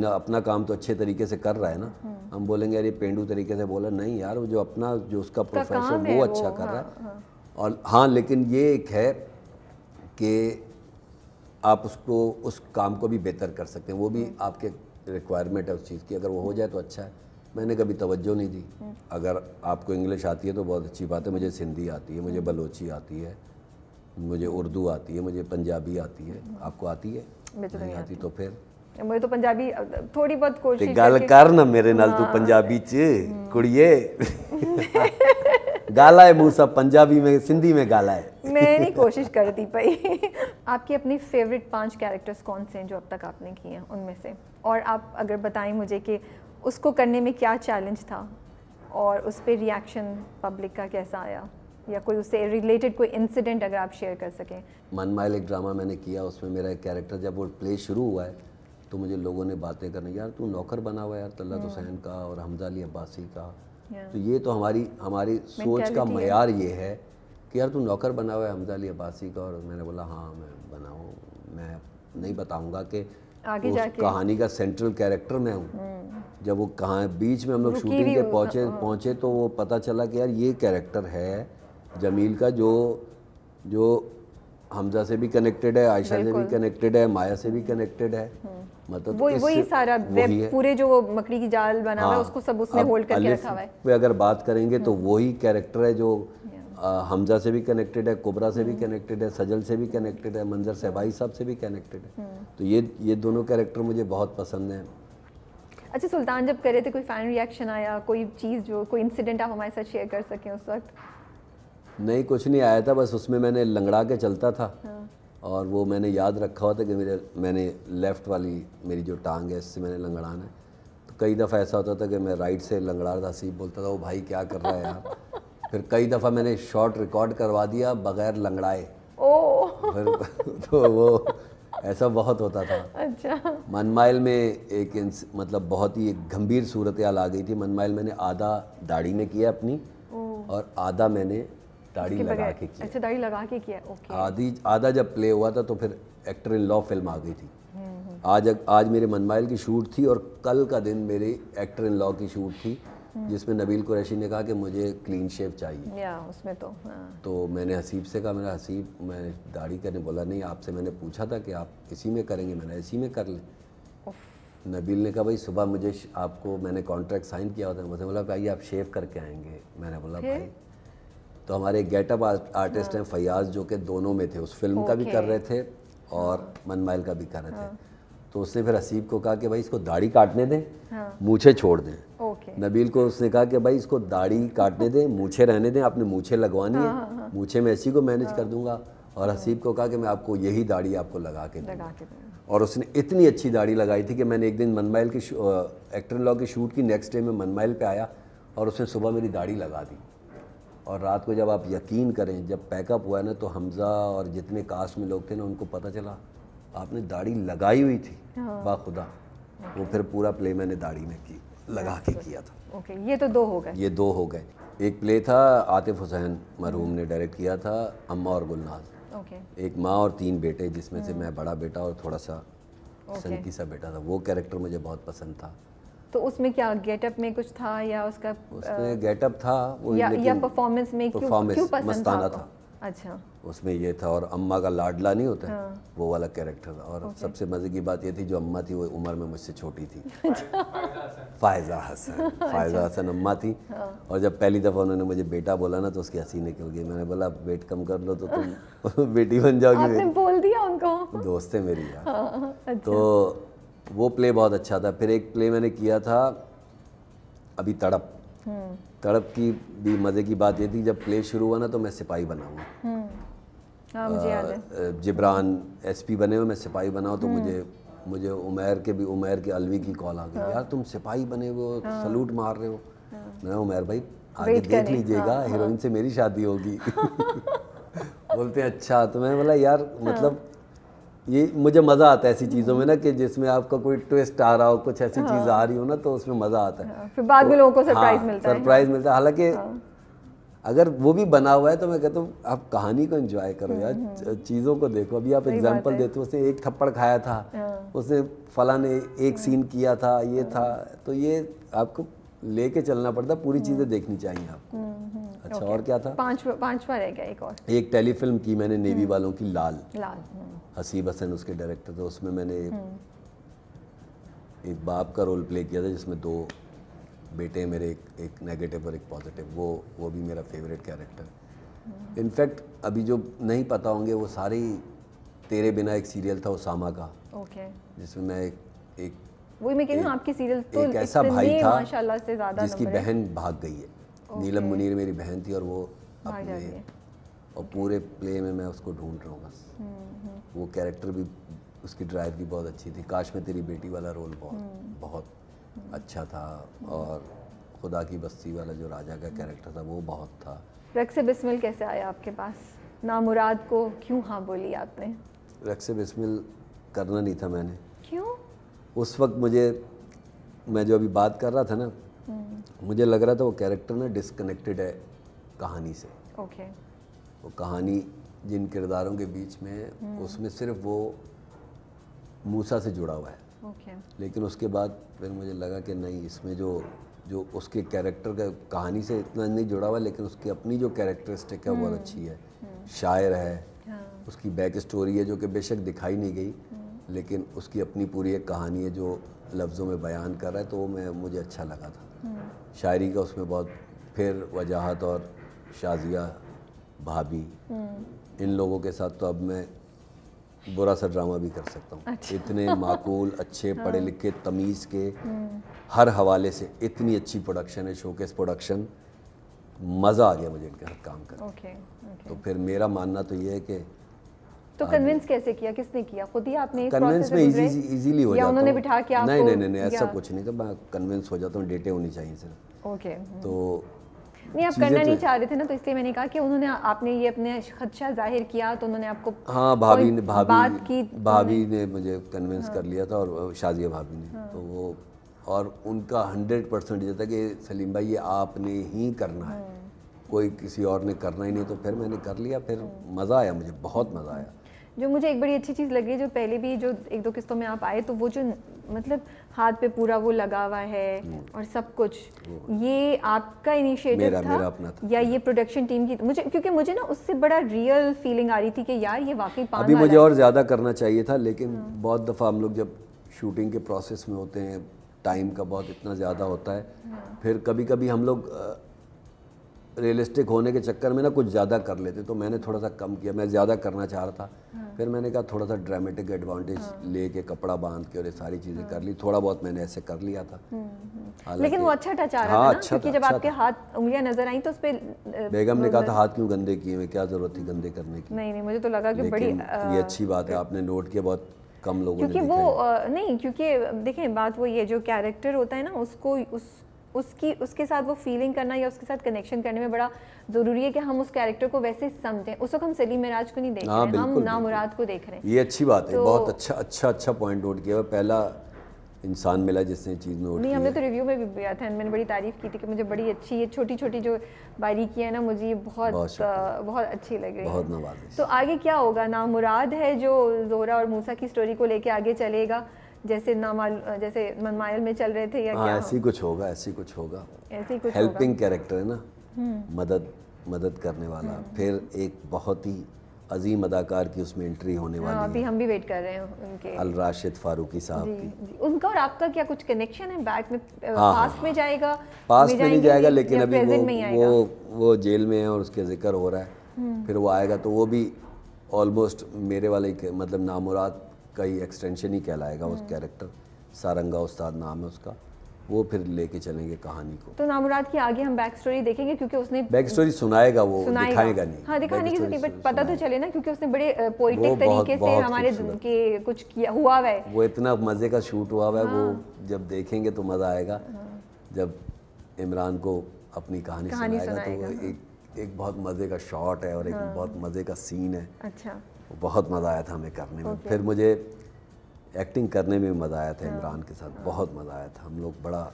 अपना काम तो अच्छे तरीके से कर रहा है ना। हम बोलेंगे यार ये पेंडू तरीके से बोला, नहीं यार, वो जो उसका प्रोफेशन वो अच्छा कर रहा है। और हाँ, लेकिन ये एक है कि आप उसको उस काम को भी बेहतर कर सकते हैं, वो भी आपके रिक्वायरमेंट है उस चीज़ की। अगर वो हो जाए तो अच्छा है। मैंने कभी तवज्जो नहीं दी। अगर आपको इंग्लिश आती है तो बहुत अच्छी बात है। मुझे सिंधी आती है, मुझे बलोची आती है, मुझे उर्दू आती है, मुझे पंजाबी आती है। आपको आती है? नहीं आती तो फिर मुझे तो पंजाबी थोड़ी बहुत कोशिश गल कर ना मेरे नाल, तू पंजाबी च कुड़िए गाला है मुँह सब पंजाबी में, सिंधी में गाला है। मैं नहीं कोशिश करती पाई। आपके अपने फेवरेट 5 कैरेक्टर्स कौन से हैं जो अब तक आपने किए हैं उनमें से? और आप अगर बताएं मुझे कि उसको करने में क्या चैलेंज था और उस पर रिएक्शन पब्लिक का कैसा आया, या कोई उससे रिलेटेड कोई इंसिडेंट अगर आप शेयर कर सकें। मनमाइल एक ड्रामा मैंने किया, उसमें मेरा एक कैरेक्टर, जब वो प्ले शुरू हुआ है तो मुझे लोगों ने बातें करनी, यार तू नौकर बना हुआ है यार तल्लत हुसैन का और हमजा अली अब्बासी का। तो ये तो हमारी सोच का मयार ये है कि यार तू नौकर बना हुआ है हमजा अली अब्बासी का। और मैंने बोला हाँ मैं बनाऊँ, मैं नहीं बताऊँगा कि उस कहानी का सेंट्रल कैरेक्टर मैं हूँ। जब वो कहाँ बीच में हम लोग शूटिंग के पहुँचे तो वो पता चला कि यार ये कैरेक्टर है जमील का, जो हमजा से भी कनेक्टेड है, आयशा से भी कनेक्टेड है, माया से भी कनेक्टेड है। मतलब वही सारा वेब पूरे जो वो मकड़ी की जाल बना हुआ है उसको सब उसने होल्ड करके रखा हुआ है। पे अगर बात करेंगे तो वही कैरेक्टर है जो हमजा से भी कनेक्टेड है, कुबरा से भी कनेक्टेड है, सजल से भी कनेक्टेड है, मंजर सहबाई साहब से भी कनेक्टेड है। तो ये दोनों कैरेक्टर मुझे बहुत पसंद हैं। अच्छा, सुल्तान जब कर रहे थे कोई फैन रिएक्शन आया, कोई चीज़ जो कोई इंसिडेंट आप हमारे साथ शेयर कर सकें उस वक्त? नहीं, कुछ नहीं आया था, बस उसमें मैंने लंगड़ा के चलता था। और वो मैंने याद रखा हुआ था कि मैंने लेफ़्ट वाली मेरी जो टांग है इससे मैंने लंगड़ाना है। तो कई दफ़ा ऐसा होता था कि मैं राइट से लंगड़ा रहा था, हसीब बोलता था वो भाई क्या कर रहा है यार। फिर कई दफ़ा मैंने शॉट रिकॉर्ड करवा दिया बग़ैर लंगड़ाए। फिर तो वो ऐसा बहुत होता था। अच्छा। मनमाइल में एक मतलब बहुत ही एक गंभीर सूरत हाल आ गई थी। मनमाइल मैंने आधा दाढ़ी में किया अपनी और आधा मैंने दाढ़ी लगा के किया। अच्छा, दाढ़ी लगा के किया, ओके। आधा जब प्ले हुआ था तो फिर एक्टर इन लॉ फिल्म आ गई थी। आज मेरे मनमाइल की शूट थी और कल का दिन मेरी एक्टर इन लॉ की शूट थी, जिसमें नबील कुरैशी ने कहा कि मुझे क्लीन शेव चाहिए। या उसमें तो मैंने हसीब से कहा, मेरा हसीब मैं दाढ़ी करने बोला नहीं, आपसे मैंने पूछा था कि आप इसी में करेंगे, मैंने इसी में कर लें। नबील ने कहा भाई सुबह मुझे आपको मैंने कॉन्ट्रैक्ट साइन किया होता है, मुझे बोला भाई आप शेव करके आएंगे। मैंने बोला भाई, तो हमारे गेटअप आर्टिस्ट हैं फयाज जो कि दोनों में थे, उस फिल्म का भी कर रहे थे और मनमाइल का भी कर रहे थे। तो उसने फिर हसीब को कहा कि भाई इसको दाढ़ी काटने दें, मूछें छोड़ दें। नबील को उसने कहा कि भाई इसको दाढ़ी काटने दें, मूछें रहने दें, आपने मूछें लगवानी है, मूछें मैं इसी को मैनेज कर दूंगा। और हसीब को कहा कि मैं आपको यही दाढ़ी आपको लगा के दूँगा। और उसने इतनी अच्छी दाढ़ी लगाई थी कि मैंने एक दिन मनमाइल की एक्टर इन लॉ की शूट की नेक्स्ट डे में मनमाइल पे आया और उसने सुबह मेरी दाढ़ी लगा दी। और रात को जब आप यकीन करें, जब पैकअप हुआ ना तो हमज़ा और जितने कास्ट में लोग थे ना उनको पता चला आपने दाढ़ी लगाई हुई थी। बाखुदा वो फिर पूरा प्ले मैंने दाढ़ी में लगा के किया था। ओके, ये तो 2 हो गए। ये 2 हो गए। एक प्ले था आतिफ हुसैन मरहूम ने डायरेक्ट किया था, अम्मा और गुलनाज। एक माँ और 3 बेटे, जिसमें से मैं बड़ा बेटा और थोड़ा सा सनकी सा बेटा था। वो कैरेक्टर मुझे बहुत पसंद था। तो उसमें क्या गेटअप में कुछ था या उसका उसमें गेटअप था वो, या परफॉर्मेंस में क्यों पसंद मस्ताना था। अच्छा, उसमें ये था। और अम्मा का लाडला नहीं होता वो वाला कैरेक्टर था। और सबसे मज़े की बात ये थी जो अम्मा थी वो उम्र में मुझसे छोटी थी। फ़ायज़ा हसन अम्मा थी। और जब पहली दफ़ा उन्होंने मुझे बेटा बोला ना तो उसकी हंसी निकल गई। मैंने बोला वेट कम कर लो तो तुम बेटी बन जाओगी। आपने बोल दिया उनको? दोस्त है मेरी यार। अच्छा। तो वो प्ले बहुत अच्छा था। फिर एक प्ले मैंने किया था अभी तड़प। तड़प की भी मज़े की बात ये थी, जब प्ले शुरू हुआ ना तो मैं सिपाही बना हुआ। मुझे याद है। जिब्रान एसपी बने हुए, मैं सिपाही बनाऊँ तो मुझे उमैर के अलवी की कॉल आ गई, यार तुम सिपाही बने हुए हो, सलूट मार रहे हो। मैं उमैर भाई आगे देख लीजिएगा, हीरोइन से मेरी शादी होगी। बोलते हैं अच्छा। तो मैं बोला यार मतलब ये मुझे मज़ा आता है ऐसी चीज़ों में ना, कि जिसमें आपका कोई ट्विस्ट आ रहा हो, कुछ ऐसी चीज़ आ रही हो ना, तो उसमें मज़ा आता है। फिर बाद में लोगों को सरप्राइज मिलता है। सरप्राइज मिलता है। हालांकि अगर वो भी बना हुआ है तो मैं कहता हूँ आप कहानी को एंजॉय करो यार, चीज़ों को देखो। अभी आप एग्जांपल देते हो, उसने एक थप्पड़ खाया था, उसने फला ने एक सीन किया था, ये था, तो ये आपको लेके चलना पड़ता, पूरी चीज़ें देखनी चाहिए आपको। अच्छा और क्या था? पांचवा रह गया एक और। एक टेलीफिल्म की मैंने नेवी वालों की, लाल। हसीब हसन उसके डायरेक्टर थे। उसमें मैंने एक बाप का रोल प्ले किया था, जिसमें दो बेटे मेरे, एक नेगेटिव और एक पॉजिटिव। वो भी मेरा फेवरेट कैरेक्टर। इनफैक्ट अभी जो नहीं पता होंगे वो सारे ही, तेरे बिना एक सीरियल था उसामा का, जिसमें मैं एक वही मैं कह रही हूँ, आपके सीरियल तो एक ऐसा भाई था माशाल्लाह से ज़्यादा जिसकी बहन भाग गई है। नीलम मुनीर मेरी बहन थी और वो अपने, और पूरे प्ले में मैं उसको ढूंढ रहा हूँ बस। वो कैरेक्टर भी, उसकी ड्राइव भी बहुत अच्छी थी। काश में तेरी बेटी वाला रोल बहुत अच्छा था। और खुदा की बस्ती वाला जो राजा का कैरेक्टर था वो बहुत था। रक्स बिस्मिल कैसे आया आपके पास? नामुराद को क्यों हाँ बोली आपने? रक्स बिस्मिल करना नहीं था मैंने। क्यों? उस वक्त मैं जो अभी बात कर रहा था ना, मुझे लग रहा था वो कैरेक्टर ना डिस्कनेक्टेड है कहानी से। वो कहानी जिन किरदारों के बीच में, उसमें सिर्फ वो मूसा से जुड़ा हुआ है। लेकिन उसके बाद फिर मुझे लगा कि नहीं, इसमें जो उसके कैरेक्टर का कहानी से इतना नहीं जुड़ा हुआ, लेकिन उसकी अपनी जो कैरेक्टरिस्टिक है बहुत अच्छी है। शायर है, उसकी बैक स्टोरी है जो कि बेशक दिखाई नहीं गई, लेकिन उसकी अपनी पूरी एक कहानी है जो लफ्ज़ों में बयान कर रहा है। तो वो मुझे अच्छा लगा था। शायरी का उसमें बहुत, फिर वजाहत और शाजिया भाभी, इन लोगों के साथ तो अब मैं बुरा सा ड्रामा भी कर सकता हूँ। अच्छा। इतने माकूल, अच्छे, पढ़े लिखे, तमीज़ के, हर हवाले से इतनी अच्छी प्रोडक्शन है, शोकेस प्रोडक्शन। मज़ा आ गया मुझे इनके साथ काम कर। तो फिर मेरा मानना तो ये है कि तो कन्विंस कैसे किया, किसने किया? खुद ही आपने? कन्विंस में इजीली हो जाता हूँ। उन्होंने बिठा के आपको? नहीं ऐसा कुछ नहीं था, मैं कन्विंस हो जाता हूँ, डेटे होनी चाहिए सिर्फ। तो नहीं, आप करना नहीं चाह रहे थे ना, तो इसलिए मैंने कहा कि उन्होंने, आपने ये अपने खदशा जाहिर किया तो उन्होंने आपको? हाँ, भाभी ने मुझे कन्विंस कर लिया था, और शाजिया भाभी ने। तो वो, और उनका 100% ये था कि सलीम भाई ये आपने ही करना है, कोई किसी और ने करना ही नहीं। तो फिर मैंने कर लिया। फिर मज़ा आया, मुझे बहुत मज़ा आया। जो मुझे एक बड़ी अच्छी चीज़ लगी, जो पहले भी जो एक दो किस्तों में आप आए, तो वो जो मतलब हाथ पे पूरा वो लगा हुआ है और सब कुछ, ये आपका इनिशिएटिव था? मेरा अपना था। या ये प्रोडक्शन टीम की? क्योंकि मुझे ना उससे बड़ा रियल फीलिंग आ रही थी कि यार ये वाकई पान अभी मुझे और ज़्यादा करना चाहिए था, लेकिन बहुत दफ़ा हम लोग जब शूटिंग के प्रोसेस में होते हैं, टाइम का बहुत इतना ज़्यादा होता है, फिर कभी कभी हम लोग रियलिस्टिक होने के चक्कर में ना कुछ ज़्यादा कर लेते। तो मैंने थोड़ा सा कम किया, मैं ज़्यादा करना चाह रहा था। फिर मैंने कहा थोड़ा सा ड्रामेटिक एडवांटेज लेके, कपड़ा बांध के और ये सारी चीज़ें कर ली। थोड़ा बहुत मैंने ऐसे कर लिया था। लेकिन वो अच्छा टच आ रहा था ना, क्योंकि जब आपके हाथ उंगलियां नजर आई तो उस पर बेगम ने कहा था हाथ क्यों गंदे किए, में क्या ज़रूरत थी गंदे करने की। नहीं, मुझे तो लगा कि बड़ी ये अच्छी बात है, आपने नोट किया, बहुत कम लोगों ने, क्योंकि वो नहीं, क्योंकि देखें बात वो ये, जो कैरेक्टर होता है ना, उसको उसके साथ वो फीलिंग करना या उसके साथ कनेक्शन करने में बड़ा ज़रूरी है कि हम उस कैरेक्टर को वैसे समझें। उस वक्त हम सलीम मिराज को नहीं देख रहे हैं, हम नामुराद को देख रहे हैं। ये अच्छी बात है, बहुत अच्छा पॉइंट नोट किया। पहला इंसान मिला जिसने चीज़ नोट की। नहीं, हमने तो रिव्यू में भी दिया था, मैंने बड़ी तारीफ़ की थी कि मुझे बड़ी अच्छी, ये छोटी छोटी जो बारीकी है ना, मुझे ये बहुत अच्छी लग रही है। बहुत नवाज़िश। तो आगे क्या होगा? नामुराद है जो ज़ोहरा और मूसा की स्टोरी को लेके आगे चलेगा, जैसे मनमायल में चल रहे थे, या क्या? ऐसी कुछ होगा, ऐसी कुछ होगा। हेल्पिंग कैरेक्टर है ना, मदद करने वाला। फिर एक बहुत ही अजीम अदाकार की उसमें एंट्री होने वाली है। अभी हम भी वेट कर रहे हैं उनके, अल राशिद फारूकी साहब की। जी। उनका और आपका क्या कुछ कनेक्शन है? बैक में पास्ट में जाएगा? पास्ट में नहीं जाएगा, लेकिन अभी वो जेल में है और उसके जिक्र हो रहा है। फिर वो आएगा तो वो भी ऑलमोस्ट मेरे वाले मतलब नामुराद का ही एक्सटेंशन ही कहलाएगा उस कैरेक्टर। सारंगा उस्ताद नाम है उसका। वो फिर लेके चलेंगे कहानी को। तो नामुराद की आगे हम बैक स्टोरी देखेंगे, क्योंकि उसने बैक स्टोरी सुनाएगा, वो दिखाएगा नहीं। हाँ, दिखाने की जरूरत, बट पता तो चले ना, क्योंकि उसने बड़े पोइटिक तरीके से हमारे के कुछ किया हुआ है। वो इतना मजे का शूट हुआ है। वो जब देखेंगे तो मजा आएगा। जब इमरान को अपनी कहानी सुनाएगा तो वो एक बहुत मजे का शॉट है और एक बहुत मजे का सीन है। अच्छा, बहुत मजा आया था हमें करने में। फिर मुझे एक्टिंग करने में मज़ा आया था इमरान के साथ, बहुत मज़ा आया था। हम लोग बड़ा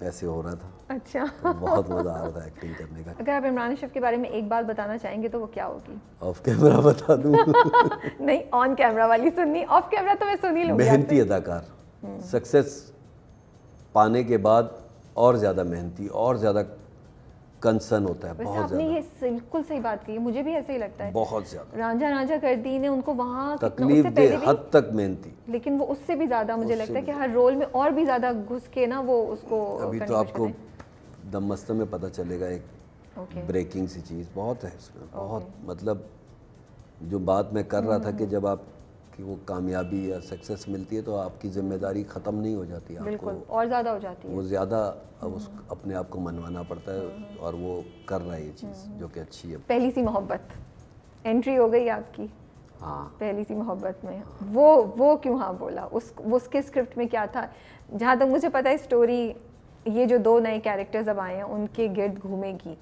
ऐसे हो रहा था। अच्छा। तो बहुत मज़ा आ रहा था एक्टिंग करने का। अगर आप इमरान अशरफ के बारे में एक बात बताना चाहेंगे तो वो क्या होगी? ऑफ कैमरा बता दूँ? नहीं, ऑन कैमरा वाली सुननी, ऑफ कैमरा तो मैं सुन ही लूँगी। मेहनती अदाकार, सक्सेस पाने के बाद और ज़्यादा मेहनती, और ज़्यादा कंसर्न होता है। बहुत आपने ये बिल्कुल सही बात कही, मुझे भी ऐसे ही लगता है। बहुत ज़्यादा रांझा रांझा कर दी ने उनको वहाँ तकलीफ दे हद तक मेहनती, लेकिन वो उससे भी ज़्यादा मुझे लगता है कि हर रोल में और भी ज़्यादा घुस के ना वो उसको। अभी तो आपको दमस्त में पता चलेगा एक ब्रेकिंग सी चीज़ बहुत है इसमें। बहुत मतलब जो बात मैं कर रहा था कि जब आप कि वो कामयाबी या सक्सेस मिलती है तो आपकी जिम्मेदारी ख़त्म नहीं हो जाती, आपको और ज़्यादा हो जाती है। वो ज़्यादा अब उस अपने आप को मनवाना पड़ता है और वो कर रहा है ये चीज़ जो कि अच्छी है। पहली सी मोहब्बत एंट्री हो गई आपकी। हाँ, पहली सी मोहब्बत में वो क्यों हाँ बोला? उसके स्क्रिप्ट में क्या था? जहाँ तक मुझे पता है स्टोरी ये जो दो नए कैरेक्टर्स अब आए हैं उनके गिर्द घूमेगी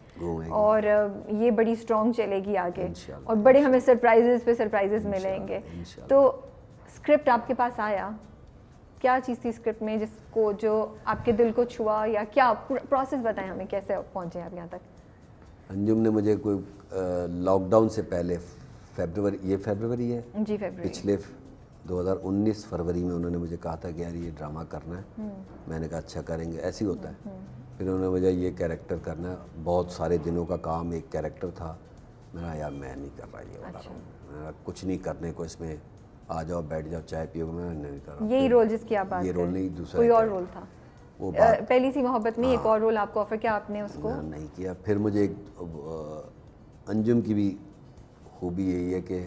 और ये बड़ी स्ट्रॉन्ग चलेगी आगे और बड़े हमें सरप्राइजेस पे सरप्राइजेस मिलेंगे। तो स्क्रिप्ट आपके पास आया, क्या चीज़ थी स्क्रिप्ट में जिसको जो आपके दिल को छुआ, या क्या प्रोसेस बताएं हमें, कैसे पहुँचे आप यहाँ तक? अंजुम ने मुझे कोई लॉकडाउन से पहले फरवरी है जी, फरवरी पिछले 2019 फरवरी में उन्होंने मुझे कहा था कि यार ये ड्रामा करना है। मैंने कहा अच्छा करेंगे, ऐसे ही होता है। फिर उन्होंने मुझे ये कैरेक्टर करना है, बहुत सारे दिनों का काम, एक कैरेक्टर था। मैंने यार मैं नहीं कर रहा ये वाला रोल, मैं कुछ नहीं करने को इसमें, आ जाओ बैठ जाओ चाय पियो, मैं नहीं कर रहा। यही रोल जिसकी आप बात ये रोल नहीं, दूसरा कोई और रोल था वो पहली सी मोहब्बत में। एक और रोल आपको ऑफर किया, आपने उसको नहीं किया। फिर मुझे अंजुम की भी खूबी यही है कि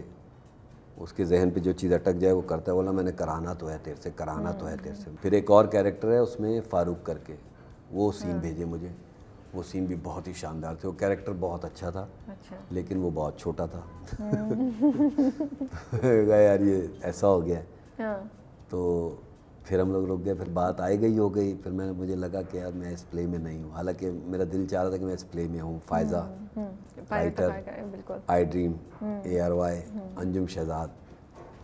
उसके जहन पे जो चीज़ अटक जाए वो करता है। बोला मैंने कराना तो है तेरे से, कराना तो है तेरे से। फिर एक और कैरेक्टर है उसमें फारूक करके, वो सीन भेजे मुझे। वो सीन भी बहुत ही शानदार थे। वो कैरेक्टर बहुत अच्छा था। अच्छा। लेकिन वो बहुत छोटा था। यार ये ऐसा हो गया। हाँ। तो फिर हम लोग रुक गए, फिर बात आई गई हो गई। फिर मुझे लगा कि यार मैं इस प्ले में नहीं हूँ, हालांकि मेरा दिल चाह रहा था कि मैं इस प्ले में हूँ। Faiza writer, I dream, ARY, Anjum Shahzad,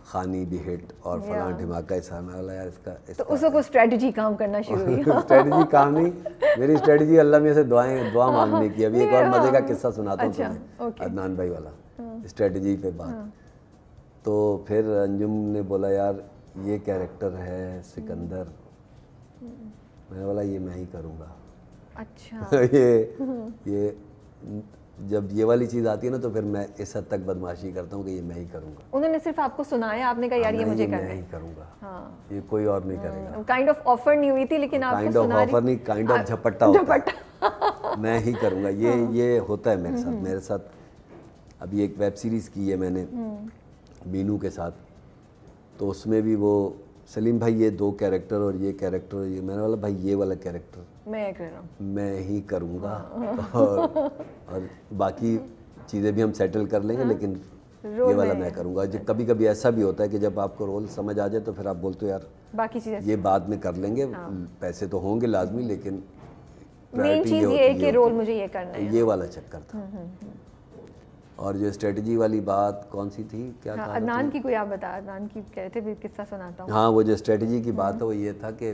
Khaani भी हिट और फलां ढिमाका इस में वाला यार इसका तो उसको स्ट्रेटजी काम करना शुरू हुई। स्ट्रेटजी काम नहीं, मेरी स्ट्रेटजी अल्लाह में से दुआ मांगने की। अभी एक और मजे का किस्सा सुनाता हूँ तुम्हें, अदनान भाई वाला, स्ट्रेटजी पे बात। तो फिर अंजुम ने बोला यार ये कैरेक्टर है सिकंदर, मैंने बोला ये मैं ही करूँगा। अच्छा। ये जब ये वाली चीज़ आती है ना तो फिर मैं इस हद तक बदमाशी करता हूँ कि ये मैं ही करूँगा। उन्होंने सिर्फ आपको सुनाया, आपने कहा यार ये मुझे करना है, मैं ही करूँगा। हाँ। ये कोई और नहीं करेगा। काइंड ऑफ ऑफर नहीं हुई थी, लेकिन आपको काइंड ऑफ ऑफर नहीं, काइंड ऑफ झपट्टा होता है। मैं ही करूँगा, ये होता है मेरे साथ। मेरे साथ अभी एक वेब सीरीज़ की है मैंने मीनू के साथ, तो उसमें भी वो सलीम भाई ये दो कैरेक्टर और ये कैरेक्टर, ये मैंने बोला भाई ये वाला कैरेक्टर मैं कर रहा हूँ, मैं ही करूँगा। और बाकी चीज़ें भी हम सेटल कर लेंगे, लेकिन ये वाला मैं करूँगा। जब कभी कभी ऐसा भी होता है कि जब आपको रोल समझ आ जाए तो फिर आप बोलते हो यार बाकी चीज़ें ये बाद में कर लेंगे, पैसे तो होंगे लाजमी, लेकिन मेन चीज़ ये है कि रोल मुझे ये करना है। ये वाला चक्कर था। और जो स्ट्रेटजी वाली बात कौन सी थी, क्या था? अदनान की कोई आप बता, अदनान की कहते भी किस्सा सुनाता हूँ। हाँ, वो जो स्ट्रेटजी की बात है वो ये था कि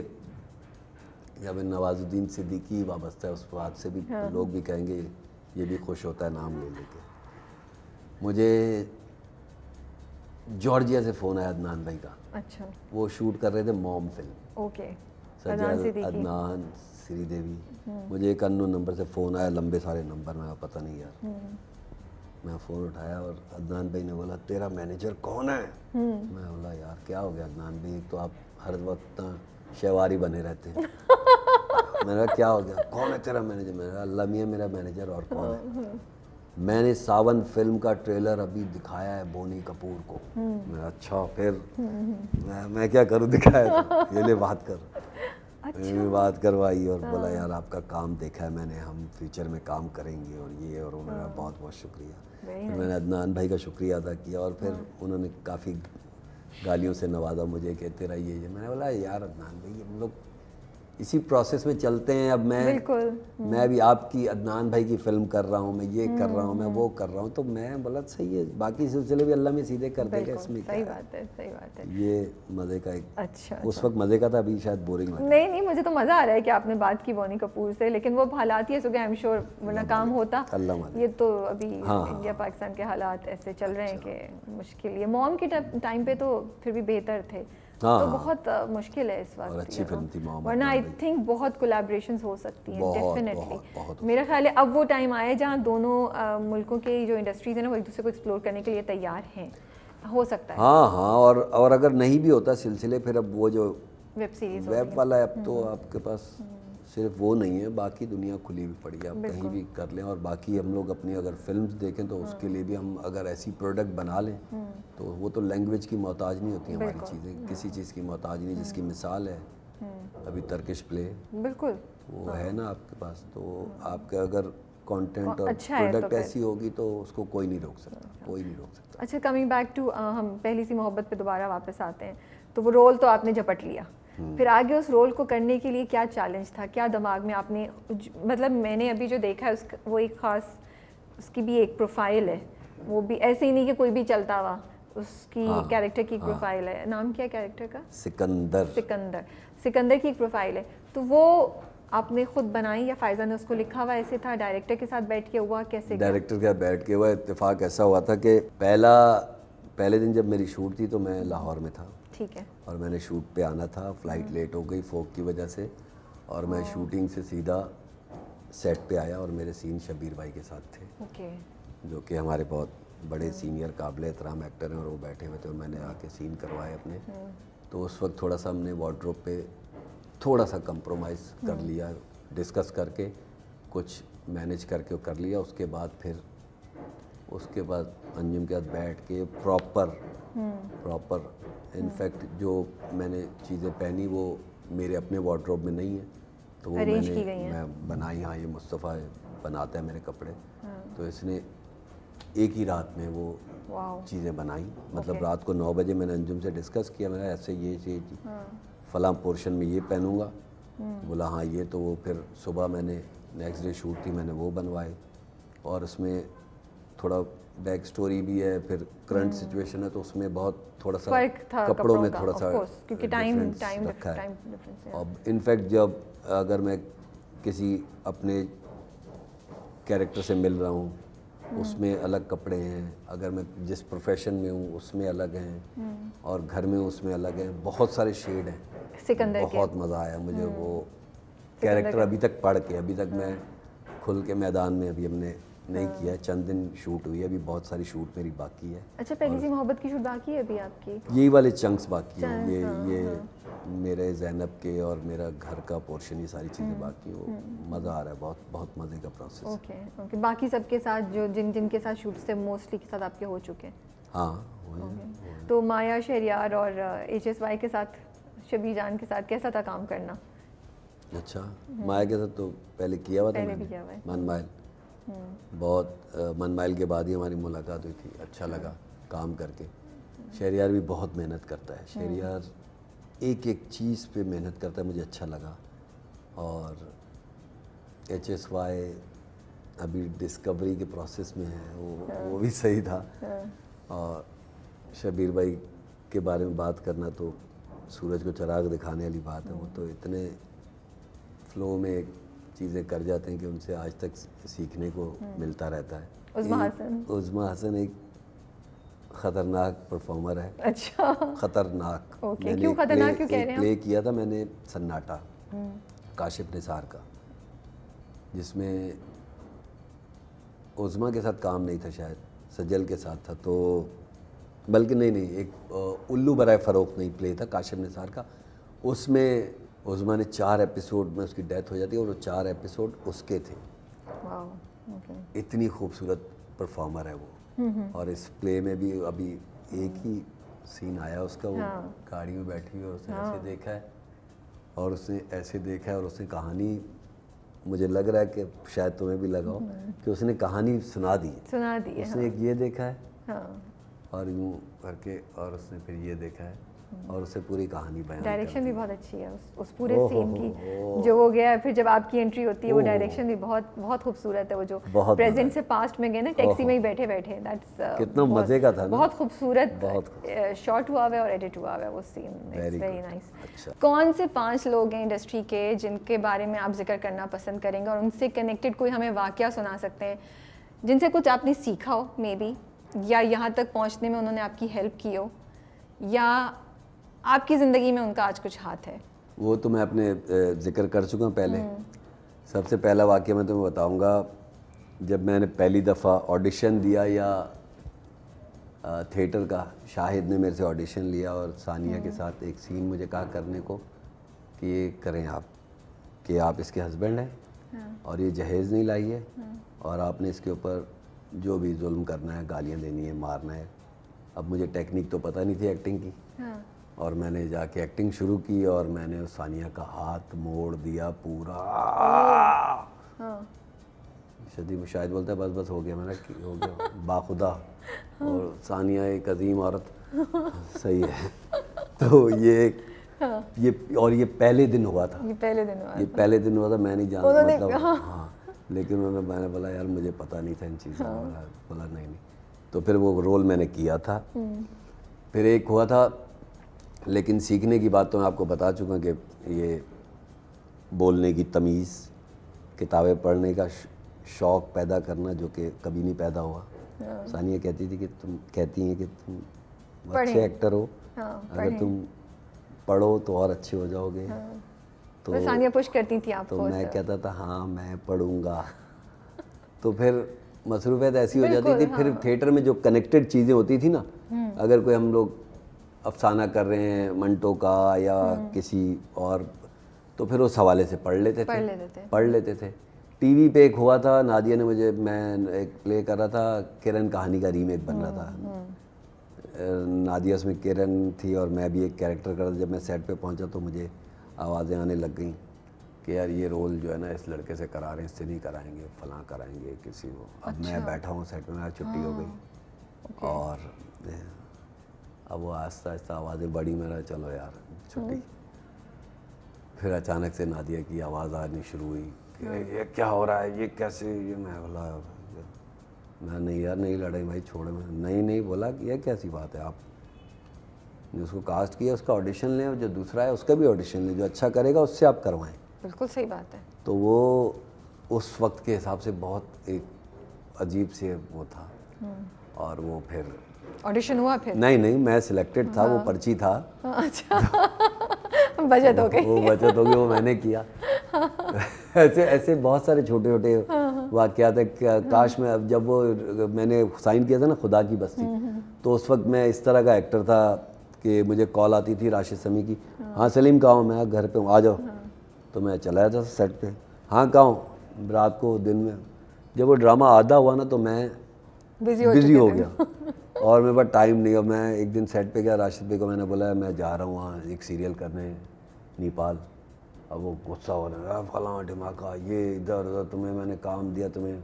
जब नवाजुद्दीन सिद्दीकी वाबस्ता है उस बात से भी लोग भी कहेंगे ये भी खुश होता है नाम ले लेके। मुझे जॉर्जिया से फ़ोन आया अदनान भाई का। अच्छा। वो शूट कर रहे थे mom film. Okay. Adnan Sridevi. मुझे एक अननोन नंबर से फ़ोन आया, लंबे सारे नंबर में पता नहीं यार। मैं फ़ोन उठाया और अदनान भाई ने बोला तेरा मैनेजर कौन है? मैं बोला यार क्या हो गया अदनान भाई, तो आप हर वक्त शेवारी बने रहते हैं। मैंने कहा क्या हो गया, कौन है तेरा मैनेजर? मैंने कहा अल्लाह मियाँ मेरा मैनेजर, और कौन है? मैंने सावन फिल्म का ट्रेलर अभी दिखाया है बोनी कपूर को। मैं अच्छा फिर मैं क्या करूँ, दिखाया तो ये ले बात कर। अच्छा। बात करवाई और बोला यार आपका काम देखा है मैंने, हम फ्यूचर में काम करेंगे और ये, और उन्होंने बहुत बहुत शुक्रिया। फिर मैंने अदनान भाई का शुक्रिया अदा किया और फिर उन्होंने काफ़ी गालियों से नवाजा मुझे कि तेरा ये। मैंने बोला यार अदनान भाई हम लोग इसी प्रोसेस में चलते हैं। अब मैं भी आपकी अदनान भाई की फिल्म कर रहा हूँ, मैं ये कर रहा हूँ, मैं वो कर रहा हूँ, तो मैं बोला सही है, बाकी सिलसिले भी अल्लाह में सीधे कर देगा, इसमें सही बात है, सही बात है। ये मज़े का एक अच्छा, उस वक्त मज़े का था, अभी शायद बोरिंग लगा। नहीं मुझे तो मज़ा आ रहा है कि आपने बात की बोनी कपूर से, लेकिन वो हालात ही ऐसे, आई एम श्योर वरना काम होता। ये तो अभी इंडिया पाकिस्तान के हालात ऐसे चल रहे हैं कि मुश्किल। ये मॉम के टाइम पे तो फिर भी बेहतर थे, तो बहुत मुश्किल है इस वक्त। अच्छी फिल्म थी मॉम, वरना आई थिंक बहुत कोलैबोरेशंस हो सकती हैं डेफिनेटली। मेरा ख्याल है अब वो टाइम आया जहाँ दोनों मुल्कों के जो इंडस्ट्रीज हैं ना वो एक दूसरे को एक्सप्लोर करने के लिए तैयार हैं, हो सकता है। हाँ और अगर नहीं भी होता सिलसिले, फिर अब वो जो वेब सीरीज वेब वाला है, अब तो आपके पास सिर्फ वो नहीं है, बाकी दुनिया खुली हुई पड़ी है, आप कहीं भी कर लें। और बाकी हम लोग अपनी अगर फिल्म्स देखें तो उसके लिए भी हम अगर ऐसी प्रोडक्ट बना लें तो वो तो लैंग्वेज की मोहताज नहीं होती हमारी चीज़ें, किसी चीज़ की मोहताज नहीं। जिसकी मिसाल है अभी टर्किश प्ले, बिल्कुल वो है ना आपके पास, तो आपके अगर कंटेंट और प्रोडक्ट ऐसी होगी तो उसको कोई नहीं रोक सकता, कोई नहीं रोक सकता। अच्छा, कमिंग बैक टू हम पहली सी मोहब्बत पे दोबारा वापस आते हैं, तो वो रोल तो आपने झपट लिया, फिर आगे उस रोल को करने के लिए क्या चैलेंज था, क्या दिमाग में आपने, मतलब मैंने अभी जो देखा है वो एक ख़ास, उसकी भी एक प्रोफाइल है, वो भी ऐसे ही नहीं कि कोई भी चलता हुआ, उसकी कैरेक्टर की एक प्रोफाइल है। नाम क्या कैरेक्टर का? सिकंदर की एक प्रोफाइल है, तो वो आपने खुद बनाई या फायजा ने उसको लिखा हुआ ऐसे था, डायरेक्टर के साथ बैठ के हुआ, कैसे? डायरेक्टर के साथ बैठ के हुआ। इत्तेफाक ऐसा हुआ था कि पहले दिन जब मेरी शूट थी तो मैं लाहौर में था, ठीक है, और मैंने शूट पे आना था, फ्लाइट लेट हो गई फोक की वजह से, और मैं शूटिंग से सीधा सेट पे आया और मेरे सीन शबीर भाई के साथ थे, जो कि हमारे बहुत बड़े सीनियर काबिल एहतराम एक्टर हैं, और वो बैठे हुए थे और मैंने आके सीन करवाए अपने। तो उस वक्त थोड़ा सा हमने वार्डरोब पे थोड़ा सा कंप्रोमाइज़ कर लिया, डिस्कस करके कुछ मैनेज करके कर लिया। उसके बाद अंजुम के साथ बैठ के प्रॉपर इनफैक्ट जो मैंने चीज़ें पहनी वो मेरे अपने वार्डरोब में नहीं है, तो वो मैं बनाई। हाँ, ये मुस्तफ़ा बनाता है मेरे कपड़े, तो इसने एक ही रात में वो चीज़ें बनाई। मतलब रात को 9 बजे मैंने अंजुम से डिस्कस किया, मैंने ऐसे ये फलां पोर्शन में ये पहनूंगा, बोला हाँ ये, तो वो फिर सुबह मैंने नेक्स्ट डे शूट थी, मैंने वो बनवाए, और उसमें थोड़ा बैक स्टोरी भी है, फिर करंट सिचुएशन है, तो उसमें बहुत थोड़ा सा कपड़ों में थोड़ा सा क्योंकि टाइम रखा है। और इनफैक्ट जब अगर मैं किसी अपने कैरेक्टर से मिल रहा हूँ उसमें अलग कपड़े हैं, अगर मैं जिस प्रोफेशन में हूँ उसमें अलग हैं, और घर में उसमें अलग हैं, बहुत सारे शेड हैं। सिकंदर बहुत मज़ा आया मुझे वो कैरेक्टर अभी तक पढ़ के। अभी तक मैं खुल के मैदान में अभी हमने नहीं किया, चंद दिन शूट हुई है, अभी बहुत सारी शूट मेरी बाकी है। अच्छा, पहली सी मोहब्बत की शूट बाकी है अभी आपकी? यही वाले चंक्स बाकी हैं, ये मेरे ज़ैनब के और मेरा घर का पोर्शन, ये सारी चीज़ें बाकी हो। मज़ा आ रहा है, बहुत मज़े का प्रोसेस। ओके। बाकी सबके साथ जो जिनके साथ शूट्स थे मोस्टली के साथ आपके हो चुके हैं? हाँ। तो माया शहरियार और HSY के साथ, शबीर जान के साथ कैसा था काम करना? अच्छा, माया के साथ तो पहले किया हुआ था, मनमाइल, बहुत मनमाइल के बाद ही हमारी मुलाकात हुई थी, अच्छा लगा काम करके। शहरियार भी बहुत मेहनत करता है, शहरियार एक चीज़ पे मेहनत करता है, मुझे अच्छा लगा। और HSY अभी डिस्कवरी के प्रोसेस में है, वो भी सही था। और शबीर भाई के बारे में बात करना तो सूरज को चिराग दिखाने वाली बात है, वो तो इतने फ्लो में चीज़ें कर जाते हैं कि उनसे आज तक सीखने को मिलता रहता है। उज़्मा हसन एक ख़तरनाक परफॉर्मर है। अच्छा, ख़तरनाक। क्यों ख़तरनाक क्यों कह रहे हैं? प्ले किया था मैंने सन्नाटा, काशिफ निसार का, जिसमें उज़्मा के साथ काम नहीं था शायद, सज्जल के साथ था। तो बल्कि नहीं एक उल्लू बराए फ़रोख्त नहीं प्ले था काशिफ निसार का, उसमें उस्मा ने 4 एपिसोड में उसकी डेथ हो जाती है और वो 4 एपिसोड उसके थे। इतनी खूबसूरत परफॉर्मर है वो। और इस प्ले में भी अभी एक ही सीन आया उसका, वो गाड़ी में बैठी हुई और उसने ऐसे देखा है और उसने ऐसे देखा है और उसने कहानी, मुझे लग रहा है कि शायद तुम्हें भी लगा हो कि उसने कहानी सुना दी है। उसने एक ये देखा है और यूँ करके, और उसने फिर ये देखा है और उससे पूरी कहानी बयान। डायरेक्शन भी बहुत अच्छी है उस पूरे सीन की जो हो गया है। फिर जब आपकी एंट्री होती है वो डायरेक्शन भी बहुत बहुत खूबसूरत है। वो जो प्रेजेंट से पास्ट में गए ना, टैक्सी में ही बैठे बैठे, दैट्स कितना मजे का था ना, बहुत खूबसूरत शॉट हुआ है और एडिट हुआ है वो सीन, इट्स वेरी नाइस। कौन से 5 लोग हैं इंडस्ट्री के जिनके बारे में आप जिक्र करना पसंद करेंगे और उनसे कनेक्टेड कोई हमें वाकया सुना सकते हैं जिनसे कुछ आपने सीखा हो मे बी, या यहाँ तक पहुँचने में उन्होंने आपकी हेल्प की हो, या आपकी ज़िंदगी में उनका आज कुछ हाथ है? वो तो मैं अपने जिक्र कर चुका हूँ पहले। सबसे पहला वाक़या मैं तुम्हें बताऊँगा, जब मैंने पहली दफ़ा ऑडिशन दिया या थिएटर का, शाहिद ने मेरे से ऑडिशन लिया और सानिया के साथ एक सीन मुझे कहा करने को कि ये करें आप, कि आप इसके हस्बैंड हैं और ये जहेज़ नहीं लाई है और आपने इसके ऊपर जो भी जुल्म करना है, गालियाँ देनी है, मारना है। अब मुझे टेक्निक तो पता नहीं थी एक्टिंग की, और मैंने जाके एक्टिंग शुरू की और मैंने उस सानिया का हाथ मोड़ दिया पूरा। शदीद शायद बोलता है बस बस हो गया, मैंने हो गया बाखुदा। और सानिया एक अजीम औरत सही है। तो ये और ये पहले दिन हुआ था, ये पहले दिन हुआ था, मैं नहीं जानता मतलब। हाँ, लेकिन मैंने बोला यार मुझे पता नहीं था इन चीज़ों का। बोला नहीं। तो फिर वो रोल मैंने किया था। फिर एक हुआ था, लेकिन सीखने की बात तो मैं आपको बता चुका कि ये बोलने की तमीज़, किताबें पढ़ने का शौक़ पैदा करना जो कि कभी नहीं पैदा हुआ। सानिया कहती थी कि तुम कहती हैं कि तुम अच्छे एक्टर हो, अगर तुम पढ़ो तो और अच्छे हो जाओगे। तो सानिया पुश करती थी आपको? तो मैं कहता था हाँ मैं पढ़ूंगा। तो फिर मसरूफियत ऐसी हो जाती थी। फिर थिएटर में जो कनेक्टेड चीज़ें होती थी ना, अगर कोई हम लोग अफसाना कर रहे हैं मंटो का या किसी और, तो फिर उस हवाले से पढ़ लेते थे। टीवी पे एक हुआ था, नादिया ने मुझे, मैं एक प्ले कर रहा था, किरण कहानी का रीमेक बन रहा था। नादिया उसमें किरण थी और मैं भी एक कैरेक्टर कर रहा था। जब मैं सेट पे पहुंचा तो मुझे आवाज़ें आने लग गई कि यार ये रोल जो है ना इस लड़के से करा रहे हैं, इससे नहीं कराएंगे, फलां कराएंगे किसी को। अब मैं बैठा हूँ सेट पे, मेरा छुट्टी हो गई और अब वो आहिस्ता आहिस्ता आवाज़ें बढ़ी, मेरा चलो यार छुट्टी। फिर अचानक से नादिया की आवाज़ आनी शुरू हुई कि ये क्या हो रहा है, ये कैसे, ये मैं बोला मैं नहीं यार नहीं लड़े भाई, छोड़े। मैं नहीं बोला कि यह कैसी बात है, आप ने उसको कास्ट किया उसका ऑडिशन लें, जो दूसरा है उसका भी ऑडिशन लें, जो अच्छा करेगा उससे आप करवाएं। बिल्कुल सही बात है। तो वो उस वक्त के हिसाब से बहुत एक अजीब से वो था। और वो फिर ऑडिशन हुआ फिर? नहीं मैं सिलेक्टेड था। वो पर्ची था। अच्छा बचत हो गई। वो बचत हो गई, वो मैंने किया। ऐसे बहुत सारे छोटे छोटे वाक़यात है। काश में, अब जब वो मैंने साइन किया था ना खुदा की बस्ती, तो उस वक्त मैं इस तरह का एक्टर था कि मुझे कॉल आती थी राशिद समी की, हाँ सलीम कहाँ हूँ, मैं घर पे हूँ आ जाओ। तो मैं चला जाता सेट पे, हाँ कहाँ हूँ, रात को दिन में। जब वो ड्रामा आधा हुआ ना तो मैं बिजी हो गया और मेरे पास टाइम नहीं। अब मैं एक दिन सेट पे गया, राशिद भाई को मैंने बोला मैं जा रहा हूँ वहाँ एक सीरियल करने नेपाल। अब वो गुस्सा हो रहा है, फलां ढिमाका, ये इधर उधर, तुम्हें मैंने काम दिया तुम्हें।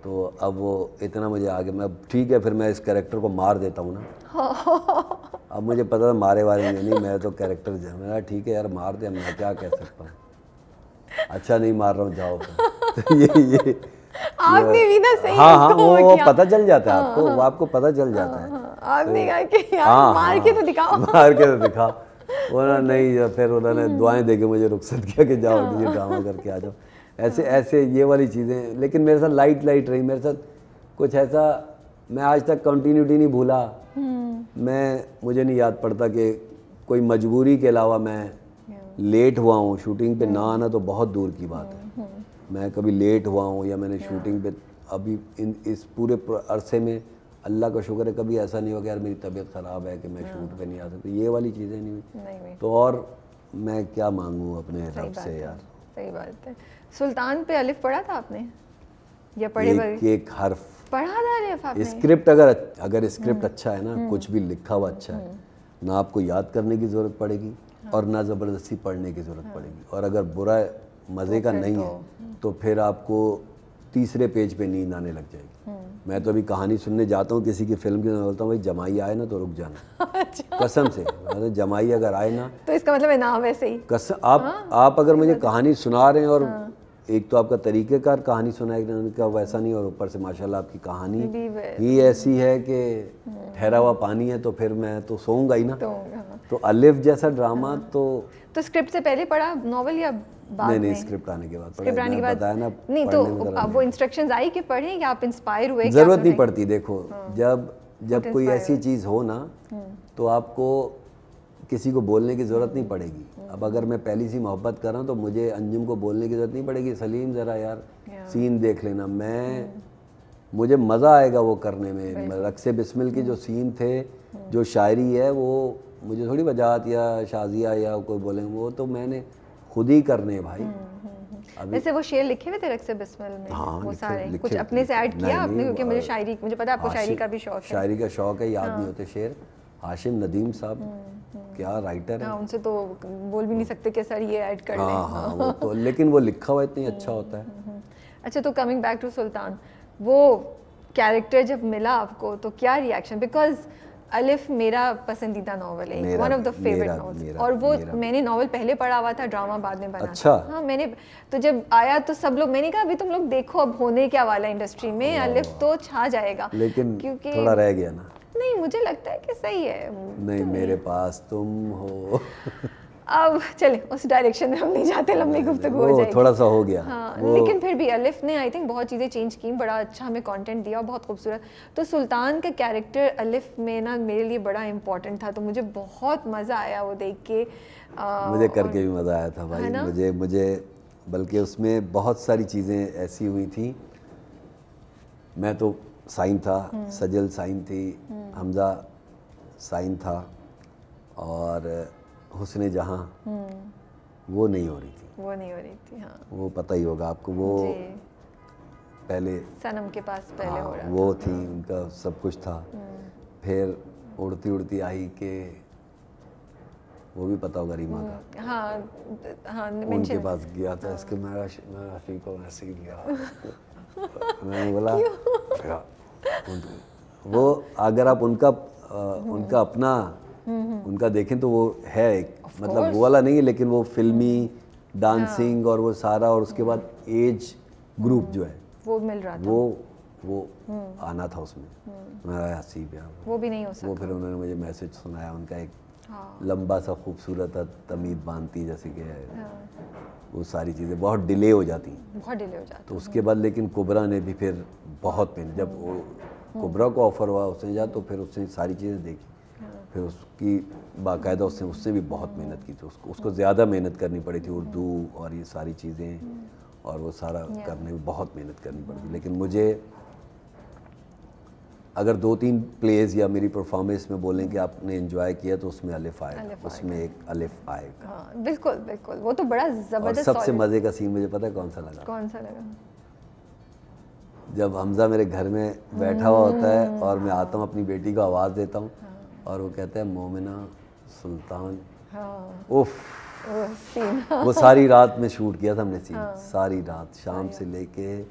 तो अब वो इतना मुझे आगे, मैं ठीक है फिर मैं इस कैरेक्टर को मार देता हूँ ना। अब मुझे पता था मारे वारे नहीं, मैं तो कैरेक्टर मैंने ठीक है यार मार दे, मैं क्या कह सकता हूँ। अच्छा नहीं मार रहा हूँ जाओ। तो ये आपने भी ना सही, हाँ वो पता चल जाता है आपको, वो आपको पता चल जाता है। आपने कहा कि यार मार के तो दिखाओ, मार के तो दिखाओ। उन्होंने नहीं, फिर उन्होंने दुआएं देके मुझे रुखसत किया कि जाओ ये ड्रामा करके आ जाओ। ऐसे ये वाली चीज़ें, लेकिन मेरे साथ लाइट रही। मेरे साथ कुछ ऐसा, मैं आज तक कंटिन्यूटी नहीं भूला। मुझे नहीं याद पड़ता कि कोई मजबूरी के अलावा मैं लेट हुआ हूँ शूटिंग पे ना आना तो बहुत दूर की बात है। मैं कभी लेट हुआ हूँ या मैंने शूटिंग पे अभी इस पूरे अरसे में अल्लाह का शुक्र है कभी ऐसा नहीं हुआ कि यार मेरी तबीयत ख़राब है कि मैं शूट पे नहीं आ सकती, ये वाली चीज़ें नहीं हुई। तो और मैं क्या मांगूँ अपने रब से यार। सही बात है। सुल्तान पे अलिफ पढ़ा था आपने या पढ़े? एक हर्फ पढ़ा था अलिफ आपने? स्क्रिप्ट अगर स्क्रिप्ट अच्छा है ना, कुछ भी लिखा हुआ अच्छा है ना, आपको याद करने की ज़रूरत पड़ेगी और ना ज़बरदस्ती पढ़ने की ज़रूरत पड़ेगी। और अगर बुरा मज़े का नहीं है तो फिर आपको तीसरे पेज पे नींद आने लग जाएगी। मैं तो अभी कहानी सुनने जाता हूँ किसी की फिल्म की, बोलता हूँ भाई जमाई आए ना तो रुक जाना। अच्छा। कसम से जमाई अगर आए ना तो इसका मतलब है ना वैसे ही कसम। आप अगर मुझे कहानी सुना रहे हैं और एक तो आपका तरीक़ेकार कहानी सुनाने का वैसा नहीं, और ऊपर से माशाल्लाह आपकी कहानी ही ऐसी है कि ठहरा हुआ पानी है, तो फिर मैं तो सोऊंगा ही ना। तो अलिफ जैसा ड्रामा तो स्क्रिप्ट से पहले पढ़ा नॉवेल या बाद में? नहीं, स्क्रिप्ट आने के बाद स्क्रिप्ट आने के बाद बताया ना। नहीं तो वो इंस्ट्रक्शंस आई कि पढ़ें या आप इंस्पायर हुए? ज़रूरत नहीं पड़ती। देखो जब कोई ऐसी चीज़ हो ना तो आपको किसी को बोलने की ज़रूरत नहीं पड़ेगी। अब अगर मैं पहली सी मोहब्बत कर रहा हूँ तो मुझे अंजुम को बोलने की ज़रूरत नहीं पड़ेगी, सलीम ज़रा यार सीन देख लेना। मुझे मज़ा आएगा वो करने में। रक्से बिस्मिल के जो सीन थे, जो शायरी है, वो मुझे थोड़ी वजाहत या शाजिया या कोई बोलेंगे, वो तो मैंने खुद ही करने हैं भाई। वैसे वो शेर लिखे हुए थे रक्से बिस्मिल में? हाँ, वो सारे कुछ अपने से ऐड किया आपने? क्योंकि मुझे पता है आपको शायरी का भी शौक है। शायरी का शौक है, याद नहीं होते शेर। हाशिम नदीम साहब क्या राइटर है, उनसे तो बोल भी नहीं सकते कि सर ये ऐड कर लें। हाँ वो तो, लेकिन वो लिखा हुआ इतनी अच्छा होता है। अच्छा, तो कमिंग बैक टू सुल्तान, वो कैरेक्टर जब मिला आपको तो क्या रिएक्शन? बिकॉज अलिफ मेरा पसंदीदा नॉवल है, one of the favourite novels, और वो मैंने नॉवल पहले पढ़ा हुआ था, ड्रामा बाद में बना। अच्छा। हाँ, मैंने तो जब आया तो सब लोग, मैंने कहा अभी तुम लोग देखो अब होने क्या वाला है इंडस्ट्री में, अलिफ तो छा जाएगा। लेकिन क्योंकि थोड़ा रह गया ना। नहीं, मुझे लगता है कि सही है। नहीं, मेरे पास तुम हो। अब चले उस डायरेक्शन में हम नहीं जाते, लंबी गुफ्तगू हो जाएगी। थोड़ा सा हो गया। हाँ, लेकिन फिर भी अलिफ ने आई थिंक बहुत चीज़ें चेंज की, बड़ा अच्छा हमें कंटेंट दिया, बहुत खूबसूरत। तो सुल्तान का कैरेक्टर अलिफ में ना मेरे लिए बड़ा इंपॉर्टेंट था, तो मुझे बहुत मज़ा आया वो देख के। मुझे करके भी मज़ा आया था भाई। मुझे बल्कि उसमें बहुत सारी चीज़ें ऐसी हुई थी। मैं तो साइन था, सजल साइन थी, हमज़ा साइन था, और हुस्ने जहाँ वो नहीं हो रही थी। हाँ, वो पता ही होगा आपको। वो पहले सनम के पास पहले हो रहा वो थी, उनका सब कुछ था। फिर उड़ती उड़ती आई के वो भी पता होगा रीमा का। हाँ, उनके पास गया था। इसके मैं रफ़ी को मैसेज किया। मैंने बोला वो अगर आप उनका अपना उनका देखें तो वो है एक, मतलब वो वाला नहीं है, लेकिन वो फिल्मी डांसिंग और वो सारा, और उसके बाद एज ग्रुप जो है वो मिल रहा था, वो आना था उसमें। मैं हसीब यार वो भी नहीं हो सकता। वो फिर उन्होंने मुझे मैसेज सुनाया, उनका एक लंबा सा खूबसूरत तमीद बांधती जैसे कि है, वो सारी चीज़ें बहुत डिले हो जाती। तो उसके बाद लेकिन कुबरा ने भी फिर बहुत मेहनत, जब वो कुबरा को ऑफ़र हुआ उसने जा, तो फिर उसने सारी चीज़ें देखी, फिर उसकी बाकायदा उससे भी बहुत मेहनत की थी। उसको ज़्यादा मेहनत करनी पड़ी थी, उर्दू और ये सारी चीज़ें, और वो सारा करने में बहुत मेहनत करनी पड़ी थी। लेकिन मुझे अगर 2-3 प्लेज या मेरी परफॉर्मेंस में बोलें कि आपने एंजॉय किया, तो उसमें अलिफ आएगा, उसमें एक अलिफ आएगा। हाँ, बिल्कुल, वो तो बड़ा ज़बरदस्त। सबसे मज़े का सीन मुझे पता है कौन सा लगा? जब हमज़ा मेरे घर में बैठा हुआ होता है और मैं आता हूँ, अपनी बेटी को आवाज़ देता हूँ, और वो कहता है मोमिना सुल्तान। उफ, वो सारी रात में शूट किया था हमने सीन। सारी रात, शाम से लेके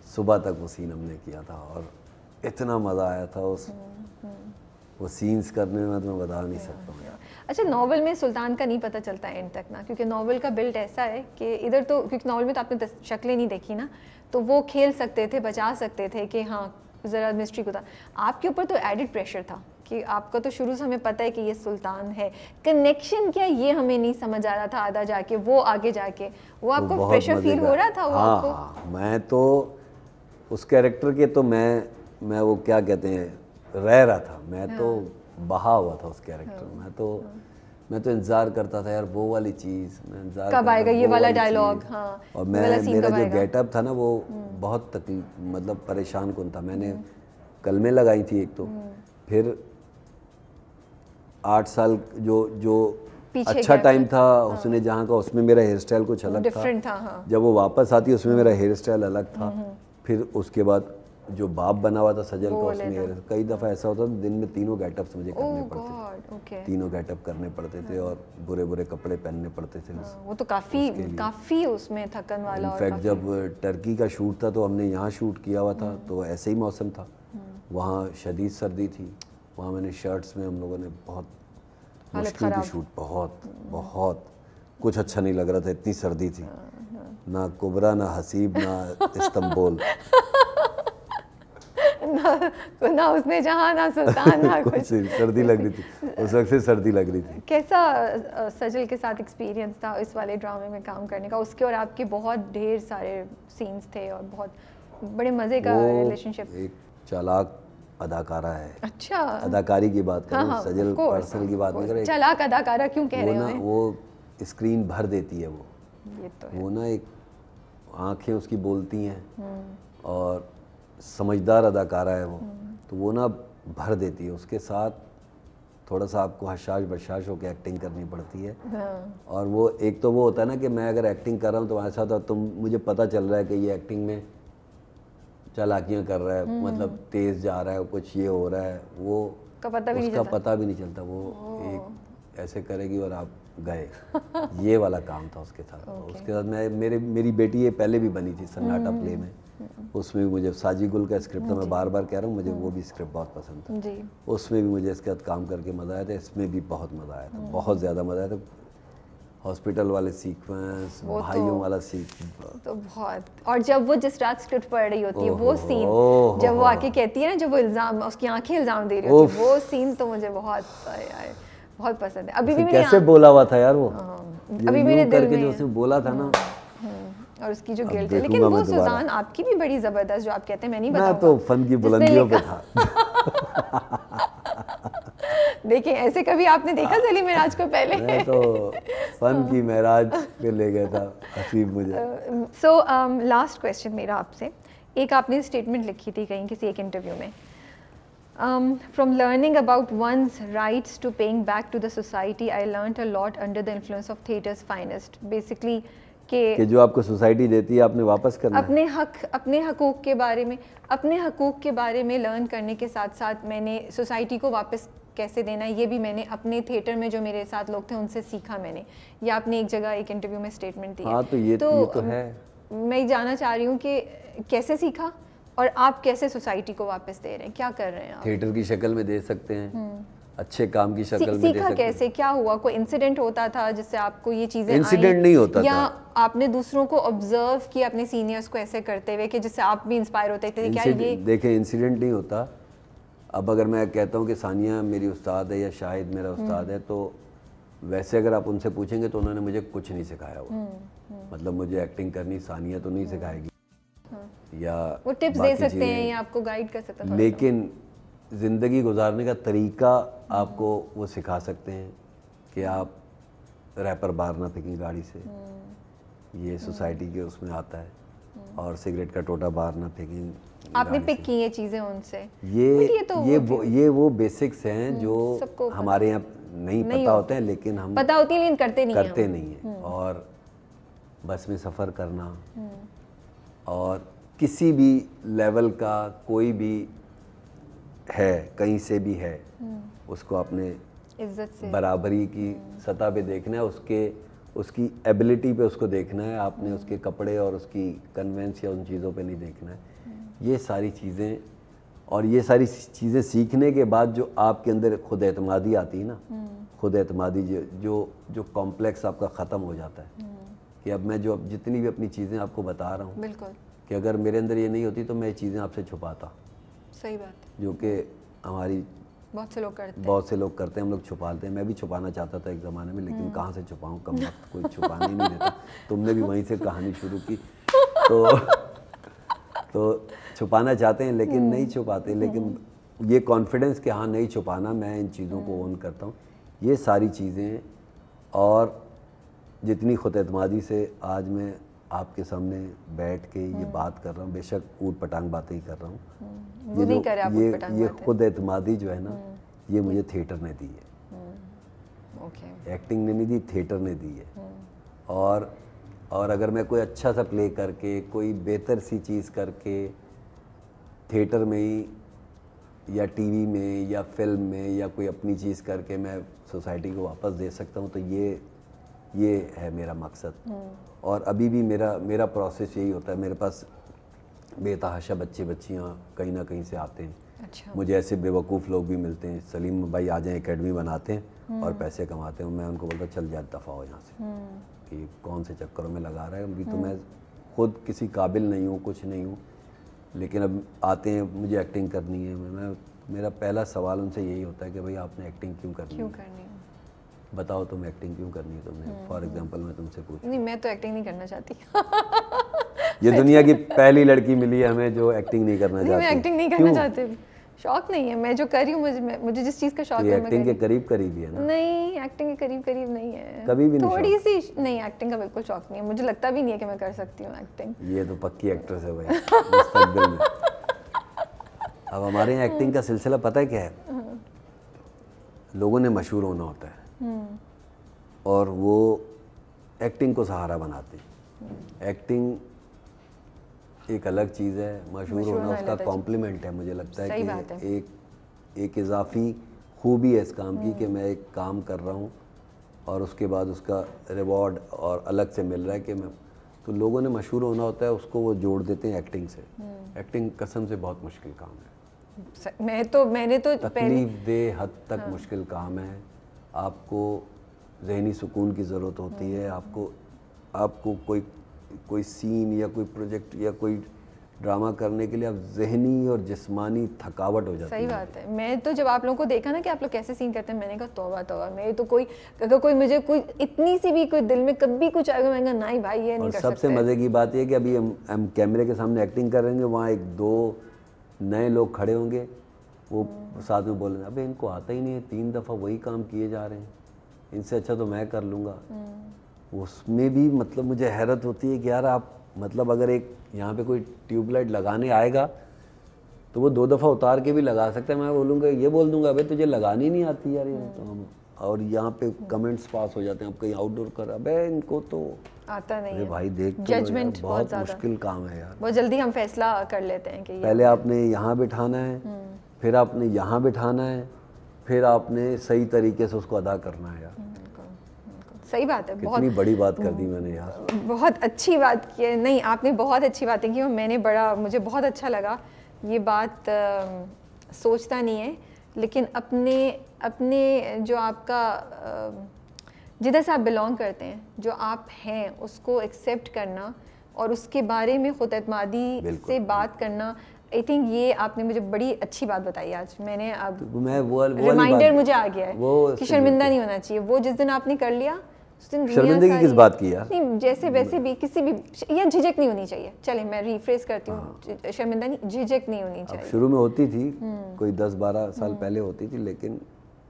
सुबह तक वो सीन हमने किया था, और इतना मज़ा आया था वो सीन्स करने में, तो मैं बता नहीं सकता हूँ। अच्छा, नॉवल में सुल्तान का नहीं पता चलता एंड तक ना, क्योंकि नॉवल का बिल्ड ऐसा है कि इधर तो, क्योंकि नॉवल में तो आपने शक्लें नहीं देखी ना, तो वो खेल सकते थे, बचा सकते थे कि हाँ ज़रा मिस्ट्री को था। आपके ऊपर तो एडिड प्रेशर था कि आपका तो शुरू से हमें पता है कि ये सुल्तान है, कनेक्शन क्या ये हमें नहीं समझ आ रहा था, आधा जाके वो आगे जाके वो आपको प्रेशर फील हो रहा था? वो आपको? हाँ, मैं तो उस कैरेक्टर के तो मैं वो क्या कहते हैं, रह रहा था, मैं तो बहा हुआ था उस कैरेक्टर में। मैं तो इंतज़ार करता था यार वो वाली चीज़, मैं इंतज़ार कब आएगा ये वाला डायलॉग। हाँ, और मैं मेरा जो गेटअप था ना वो बहुत तकलीफ मतलब परेशान कौन था। मैंने कलमें लगाई थी एक तो, फिर 8 साल जो अच्छा टाइम था उसने जहाँ का, उसमें मेरा हेयर स्टाइल कुछ अलग था। हाँ। जब वो वापस आती उसमें मेरा हेयर स्टाइल अलग था। फिर उसके बाद जो बाप बना हुआ था सजल का, उसमें कई दफ़ा ऐसा होता था दिन में 3 गेटअप्स मुझे करने पड़ते थे। 3 गेटअप करने पड़ते थे और बुरे बुरे कपड़े पहनने पड़ते थे। वो तो काफ़ी उसमें थकन वाला। इनफैक्ट जब टर्की का शूट था तो हमने यहाँ शूट किया हुआ था, तो ऐसे ही मौसम था, वहाँ शदीद सर्दी थी, वहाँ मैंने शर्ट्स में हम लोगों ने बहुत मुश्किल की शूट, बहुत कुछ अच्छा नहीं लग रहा था, इतनी सर्दी थी, ना कुबरा ना हसीब ना इस्तांबुल ना उसने जहाँ ना सुल्तान ना कुछ सर्दी लग रही थी उस वक्त से, सर्दी लग रही थी। कैसा सजल के साथ एक्सपीरियंस था इस वाले ड्रामे में काम करने का? उसके और आपके बहुत ढेर सारे सीन्स थे और बहुत बड़े मज़े का रिलेशनशिप। एक चालाक अदाकारा है। अच्छा, अदाकारी की बात करें, हाँ, सजल पर्सनल की बात नहीं करें, चालाक अदाकारा क्यों कह रहे हैं? वो स्क्रीन भर देती है, ये तो है। वो ना एक आंखें उसकी बोलती हैं और समझदार अदाकारा है वो, तो वो ना भर देती है। उसके साथ थोड़ा सा आपको हशाश बशाश होकर एक्टिंग करनी पड़ती है। और वो एक तो वो होता है ना कि मैं अगर एक्टिंग कर रहा हूँ तो ऐसा था, तुम मुझे पता चल रहा है कि ये एक्टिंग में चालाकियाँ कर रहा है, मतलब तेज़ जा रहा है, कुछ ये हो रहा है, वो उसका पता भी नहीं चलता। वो एक ऐसे करेगी और आप गए। ये वाला काम था उसके साथ। उसके साथ मेरी बेटी ये पहले भी बनी थी सन्नाटा प्ले में, उसमें भी मुझे साजी गुल का स्क्रिप्ट था, मैं बार बार कह रहा हूँ, मुझे वो भी स्क्रिप्ट बहुत पसंद था जी। उसमें भी मुझे इसके साथ काम करके मज़ा आया था, इसमें भी बहुत मज़ा आया था, बहुत ज़्यादा मज़ा आया था। हॉस्पिटल वाले सीक्वेंस, भाइयों वाला सीक्वेंस तो बहुत, और जब वो जिस रात स्क्रिप्ट पढ़ रही होती है वो सीन, जब वो आके कहती है ना, जब वो इल्ज़ाम, उसकी आंखें इल्ज़ाम दे रही होती है, वो सीन तो मुझे बहुत पसंद है। अभी भी कैसे बोला हुआ था यार वो, अभी मेरे दिल में जो उसने बोला था ना, और उसकी जो गिल्ट है। लेकिन वो सुजान आपकी भी बड़ी ज़बरदस्त, जो आप कहते हैं मैं नहीं बताऊंगा, मैं तो फन की बुलंदियों पे था। देखिए ऐसे कभी आपने देखा सली मिराज को पहले? मैं तो फन की महराज पे ले गया था हसीब मुझे। सो लास्ट क्वेश्चन मेरा आपसे, एक आपने स्टेटमेंट लिखी थी कहीं किसी एक इंटरव्यू में, from learning about one's rights to paying back to the society I learned a lot under the influence of theatre's finest. Basically कि जो आपको सोसाइटी देती है आपने वापस करना है। अपने हकूक़ के बारे में लर्न करने के साथ साथ मैंने सोसाइटी को वापस कैसे देना है, ये भी मैंने अपने थिएटर में जो मेरे साथ लोग थे उनसे सीखा मैंने। ये आपने एक जगह एक इंटरव्यू में स्टेटमेंट दी। हाँ, तो ये तो है। मैं जानना चाह रही हूँ कि कैसे सीखा और आप कैसे सोसाइटी को वापस दे रहे हैं, क्या कर रहे हैं आप? थिएटर की शक्ल में दे सकते हैं, अच्छे काम की शक्ल में दे सकते हैं। सीखा कैसे, क्या हुआ? कोई इंसिडेंट होता था जिससे आपको ये चीज़ें इंसिडेंट नहीं होता था, या आपने दूसरों को ऑब्जर्व किया अपने सीनियर्स को ऐसे करते हुए कि जिससे आप भी इंस्पायर होते थे? क्या ये देखिए इंसिडेंट नहीं होता। अब अगर मैं कहता हूँ कि सानिया मेरी उस्ताद है या शाहिद मेरा उस्ताद है, तो वैसे अगर आप उनसे पूछेंगे तो उन्होंने मुझे कुछ नहीं सिखाया हुआ। मतलब मुझे एक्टिंग करनी सानिया तो नहीं सिखाएगी या वो टिप्स दे सकते हैं या आपको गाइड कर सकते हैं, लेकिन ज़िंदगी गुजारने का तरीका आपको वो सिखा सकते हैं कि आप रैपर बाहर ना फेंकें गाड़ी से, ये सोसाइटी के उसमें आता है, और सिगरेट का टोटा बाहर ना फेंकें। आपने पिक की ये चीज़ें उनसे? ये वो बेसिक्स हैं जो हमारे यहाँ नहीं पता होते हैं, लेकिन हम पता होती है लेकिन करते नहीं है। और बस में सफ़र करना, और किसी भी लेवल का कोई भी है, कहीं से भी है, उसको अपने इज्जत से बराबरी की सतह पे देखना है, उसकी एबिलिटी पे उसको देखना है। आपने उसके कपड़े और उसकी कन्वेंस या उन चीज़ों पे नहीं देखना है। ये सारी चीज़ें, और ये सारी चीज़ें सीखने के बाद जो आपके अंदर खुद एतमादी आती है ना, खुद एतमादी जो कॉम्प्लेक्स आपका ख़त्म हो जाता है कि अब मैं जो जितनी भी अपनी चीज़ें आपको बता रहा हूँ, बिल्कुल, कि अगर मेरे अंदर ये नहीं होती तो मैं ये चीज़ें आपसे छुपाता। सही बात, जो कि हमारी बहुत से लोग करते हैं, हम लोग छुपाते हैं। मैं भी छुपाना चाहता था एक ज़माने में, लेकिन कहाँ से छुपाऊँ, कम वक्त कोई छुपाने ही नहीं देता। तुमने भी वहीं से कहानी शुरू की, तो छुपाना चाहते हैं लेकिन नहीं छुपाते। लेकिन ये कॉन्फिडेंस कि हाँ नहीं छुपाना, मैं इन चीज़ों को ओन करता हूँ, ये सारी चीज़ें और जितनी खुद-एतमादी से आज मैं आपके सामने बैठ के ये बात कर रहा हूँ, बेशक ऊट पटांग बातें ही कर रहा हूँ, ये खुद-एतमादी जो है ना, ये मुझे थिएटर ने दी है। एक्टिंग ने नहीं दी, थिएटर ने दी है। और अगर मैं कोई अच्छा सा प्ले करके, कोई बेहतर सी चीज़ करके थिएटर में ही या टीवी में या फिल्म में या कोई अपनी चीज़ करके मैं सोसाइटी को वापस दे सकता हूँ, तो ये है मेरा मकसद। और अभी भी मेरा प्रोसेस यही होता है। मेरे पास बेतहाशा बच्चे बच्चियाँ कहीं ना कहीं से आते हैं। अच्छा। मुझे ऐसे बेवकूफ़ लोग भी मिलते हैं, सलीम भाई आ जाएं, एकेडमी बनाते हैं और पैसे कमाते हैं। मैं उनको बोलता चल जा दफ़ा हो यहाँ से, कि कौन से चक्करों में लगा रहा है। अभी तो मैं खुद किसी काबिल नहीं हूँ, कुछ नहीं हूँ, लेकिन अब आते हैं, मुझे एक्टिंग करनी है। मेरा पहला सवाल उनसे यही होता है कि भाई आपने एक्टिंग क्यों करनी है? बताओ तुम एक्टिंग क्यों करनी है तुम्हें? फॉर एग्जांपल मैं तुमसे पूछूं। नहीं, मैं तो एक्टिंग नहीं करना चाहती। ये दुनिया की पहली लड़की मिली है हमें जो एक्टिंग नहीं करना चाहती। मैं एक्टिंग नहीं करना चाहती, शौक नहीं है। मैं जो कर रही हूँ, मुझे जिस चीज़ का शौक है, एक्टिंग के करीब करीब ही है ना? नहीं, एक्टिंग के करीब करीब नहीं है, कभी भी नहीं। थोड़ी सी नहीं, एक्टिंग का बिल्कुल शौक नहीं है। मुझे लगता भी नहीं है कि मैं कर सकती हूँ एक्टिंग। ये तो पक्की एक्ट्रेस है भाई, मुस्तकबिल में। अब हमारे यहाँ एक्टिंग का सिलसिला पता है क्या है? लोगों ने मशहूर होना होता है और वो एक्टिंग को सहारा बनाते हैं। एक्टिंग एक अलग चीज़ है, मशहूर होना उसका कॉम्प्लीमेंट है। मुझे लगता है कि एक इजाफी खूबी है इस काम की कि मैं एक काम कर रहा हूँ और उसके बाद उसका रिवॉर्ड और अलग से मिल रहा है कि मैं, तो लोगों ने मशहूर होना होता है, उसको वो जोड़ देते हैं एक्टिंग से। एक्टिंग कसम से बहुत मुश्किल काम है। मैंने तो तकलीफ दे हद तक मुश्किल काम है। आपको ज़हनी सुकून की ज़रूरत होती है। आपको कोई सीन या कोई प्रोजेक्ट या कोई ड्रामा करने के लिए आप ज़हनी और जिस्मानी थकावट हो जाती है। सही बात है। मैं तो जब आप लोगों को देखा ना कि आप लोग कैसे सीन करते हैं, मैंने कहा तौबा तौबा, मेरे तो अगर कोई मुझे कोई इतनी सी भी कोई दिल में कभी कुछ आएगा, मैंने कहा नहीं भाई ये नहीं कर सकते। सबसे मज़े की बात ये कि अभी हम कैमरे के सामने एक्टिंग कर रहे हैं, वहाँ एक दो नए लोग खड़े होंगे, वो साथ में बोल रहे हैं अबे इनको आता ही नहीं है, 3 दफ़ा वही काम किए जा रहे हैं, इनसे अच्छा तो मैं कर लूँगा। उसमें भी मतलब मुझे हैरत होती है कि यार आप मतलब अगर एक यहाँ पे कोई ट्यूबलाइट लगाने आएगा तो वो 2 दफ़ा उतार के भी लगा सकता है। मैं बोलूँगा, ये बोल दूँगा अबे तुझे लगानी नहीं आती यार ये तो हम, और यहाँ पे कमेंट्स पास हो जाते हैं, अब कहीं आउटडोर कर, अबे इनको तो आता नहीं है। भाई देख तो जजमेंट बहुत मुश्किल काम है यार। बहुत जल्दी हम फैसला कर लेते हैं कि पहले आपने यहाँ बिठाना है, फिर आपने यहाँ बिठाना है, फिर आपने सही तरीके से उसको अदा करना है यार। सही बात है। कितनी बड़ी बात कर दी मैंने यार। बहुत अच्छी बात की है। नहीं, आपने बहुत अच्छी बातें की और मुझे बहुत अच्छा लगा। ये बात सोचता नहीं है, लेकिन अपने जो आपका जिधर से आप बिलोंग करते हैं, जो आप हैं, उसको एक्सेप्ट करना और उसके बारे में खुद एतमादी से बात करना, आई थिंक ये आपने मुझे बड़ी अच्छी बात बताई आज। मैंने अब वो रिमाइंडर मुझे आ गया है कि शर्मिंदा नहीं होना चाहिए। वो जिस दिन आपने कर लिया उस दिन शर्मिंदगी किस बात की यार? नहीं, जैसे वैसे भी किसी भी या झिझक नहीं होनी चाहिए। चले मैं रिफ्रेज करती हूँ, शर्मिंदा नहीं, झिझक नहीं होनी चाहिए। शुरू में होती थी, कोई 10-12 साल पहले होती थी, लेकिन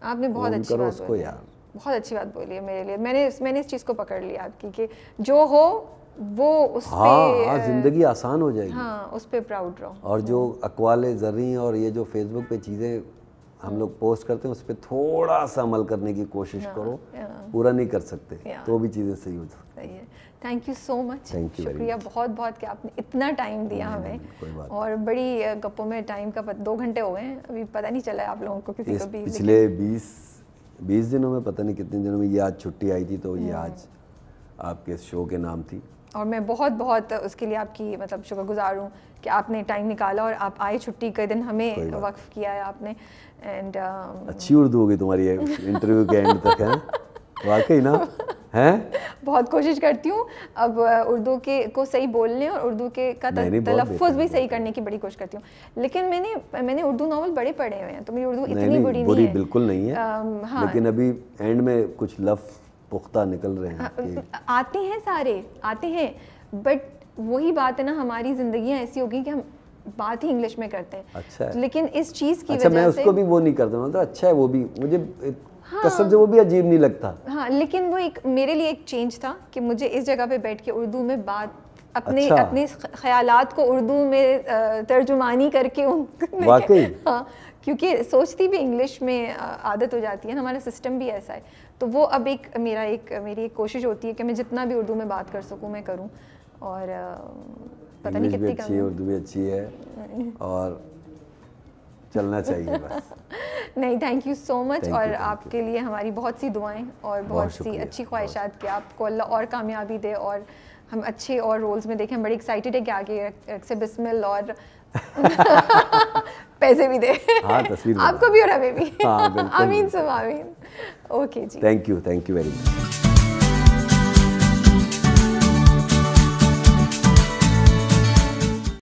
आपने बहुत अच्छी बात बोली यार, बहुत अच्छी बात बोली है मेरे लिए। मैंने इस चीज़ को पकड़ लिया आपकी कि जो हो वो उस पे जिंदगी आसान हो जाएगी। हाँ, उस पे प्राउड रहो। और जो अक़वाले ज़र्री और ये जो फेसबुक पे चीज़ें हम लोग पोस्ट करते हैं उस पर थोड़ा सा अमल करने की कोशिश करो। पूरा नहीं कर सकते तो भी चीज़ें सही हो सकती है। थैंक यू सो मच, शुक्रिया बहुत बहुत कि आपने इतना टाइम दिया हमें। और बड़ी गप्पों में टाइम का 2 घंटे हो गए हैं, अभी पता नहीं चला आप लोगों को किसी को भी। पिछले 20 दिनों में, पता नहीं कितने दिनों में, ये आज छुट्टी आई थी तो ये आज आपके शो के नाम थी। और मैं बहुत बहुत उसके लिए आपकी मतलब शुक्रगुजार हूँ कि आपने टाइम निकाला और आप आए, छुट्टी के दिन हमें वक्फ किया है आपने। एंड अच्छी उर्दू होगी तुम्हारी इंटरव्यू के एंड तक, है वाकई ना? हैं बहुत कोशिश करती हूँ अब उर्दू को सही बोलने और उर्दू के का तलफ़्फ़ुज़ भी सही करने की बड़ी कोशिश करती हूँ। लेकिन मैंने उर्दू नावल बड़े पढ़े हुए हैं, तो मेरी उर्दू इतनी बुरी नहीं है। बिल्कुल नहीं है। हाँ, लेकिन अभी एंड में कुछ लफ्ज़ पुख्ता निकल रहे हैं। आते हैं, सारे आते हैं, बट वही बात है ना, हमारी ज़िंदगियाँ ऐसी हो गई कि हम बात ही इंग्लिश में करते हैं। अच्छा है। लेकिन इस चीज़ की वजह से मैं उसको भी वो नहीं करता, मतलब अच्छा है वो भी मुझे। कसम से वो भी अजीब नहीं लगता। हाँ, लेकिन वो एक मेरे लिए एक चेंज था कि मुझे इस जगह पे बैठ के उर्दू में बात अपने अच्छा। अपने ख्यालात को उर्दू में तर्जुमानी करके वाकई। हाँ, क्योंकि सोचती भी इंग्लिश में आदत हो जाती है, हमारा सिस्टम भी ऐसा है। तो वो अब मेरी एक कोशिश होती है कि मैं जितना भी उर्दू में बात कर सकूँ मैं करूँ। और पता नहीं कितनी अच्छी है, उर्दू भी अच्छी है और चलना चाहिए बस। नहीं, थैंक यू सो मच। और आपके लिए हमारी बहुत सी दुआएं और बहुत सी अच्छी ख्वाहिशात कि आपको अल्लाह और कामयाबी दे और हम अच्छे और रोल्स में देखें। बड़ी एक्साइटेड है कि आगे से बिस्मिल और पैसे भी दे। हाँ, तस्वीर आपको भी और हमें भी। हाँ, आमीन सुम आमीन। ओके जी, थैंक यू वेरी मच।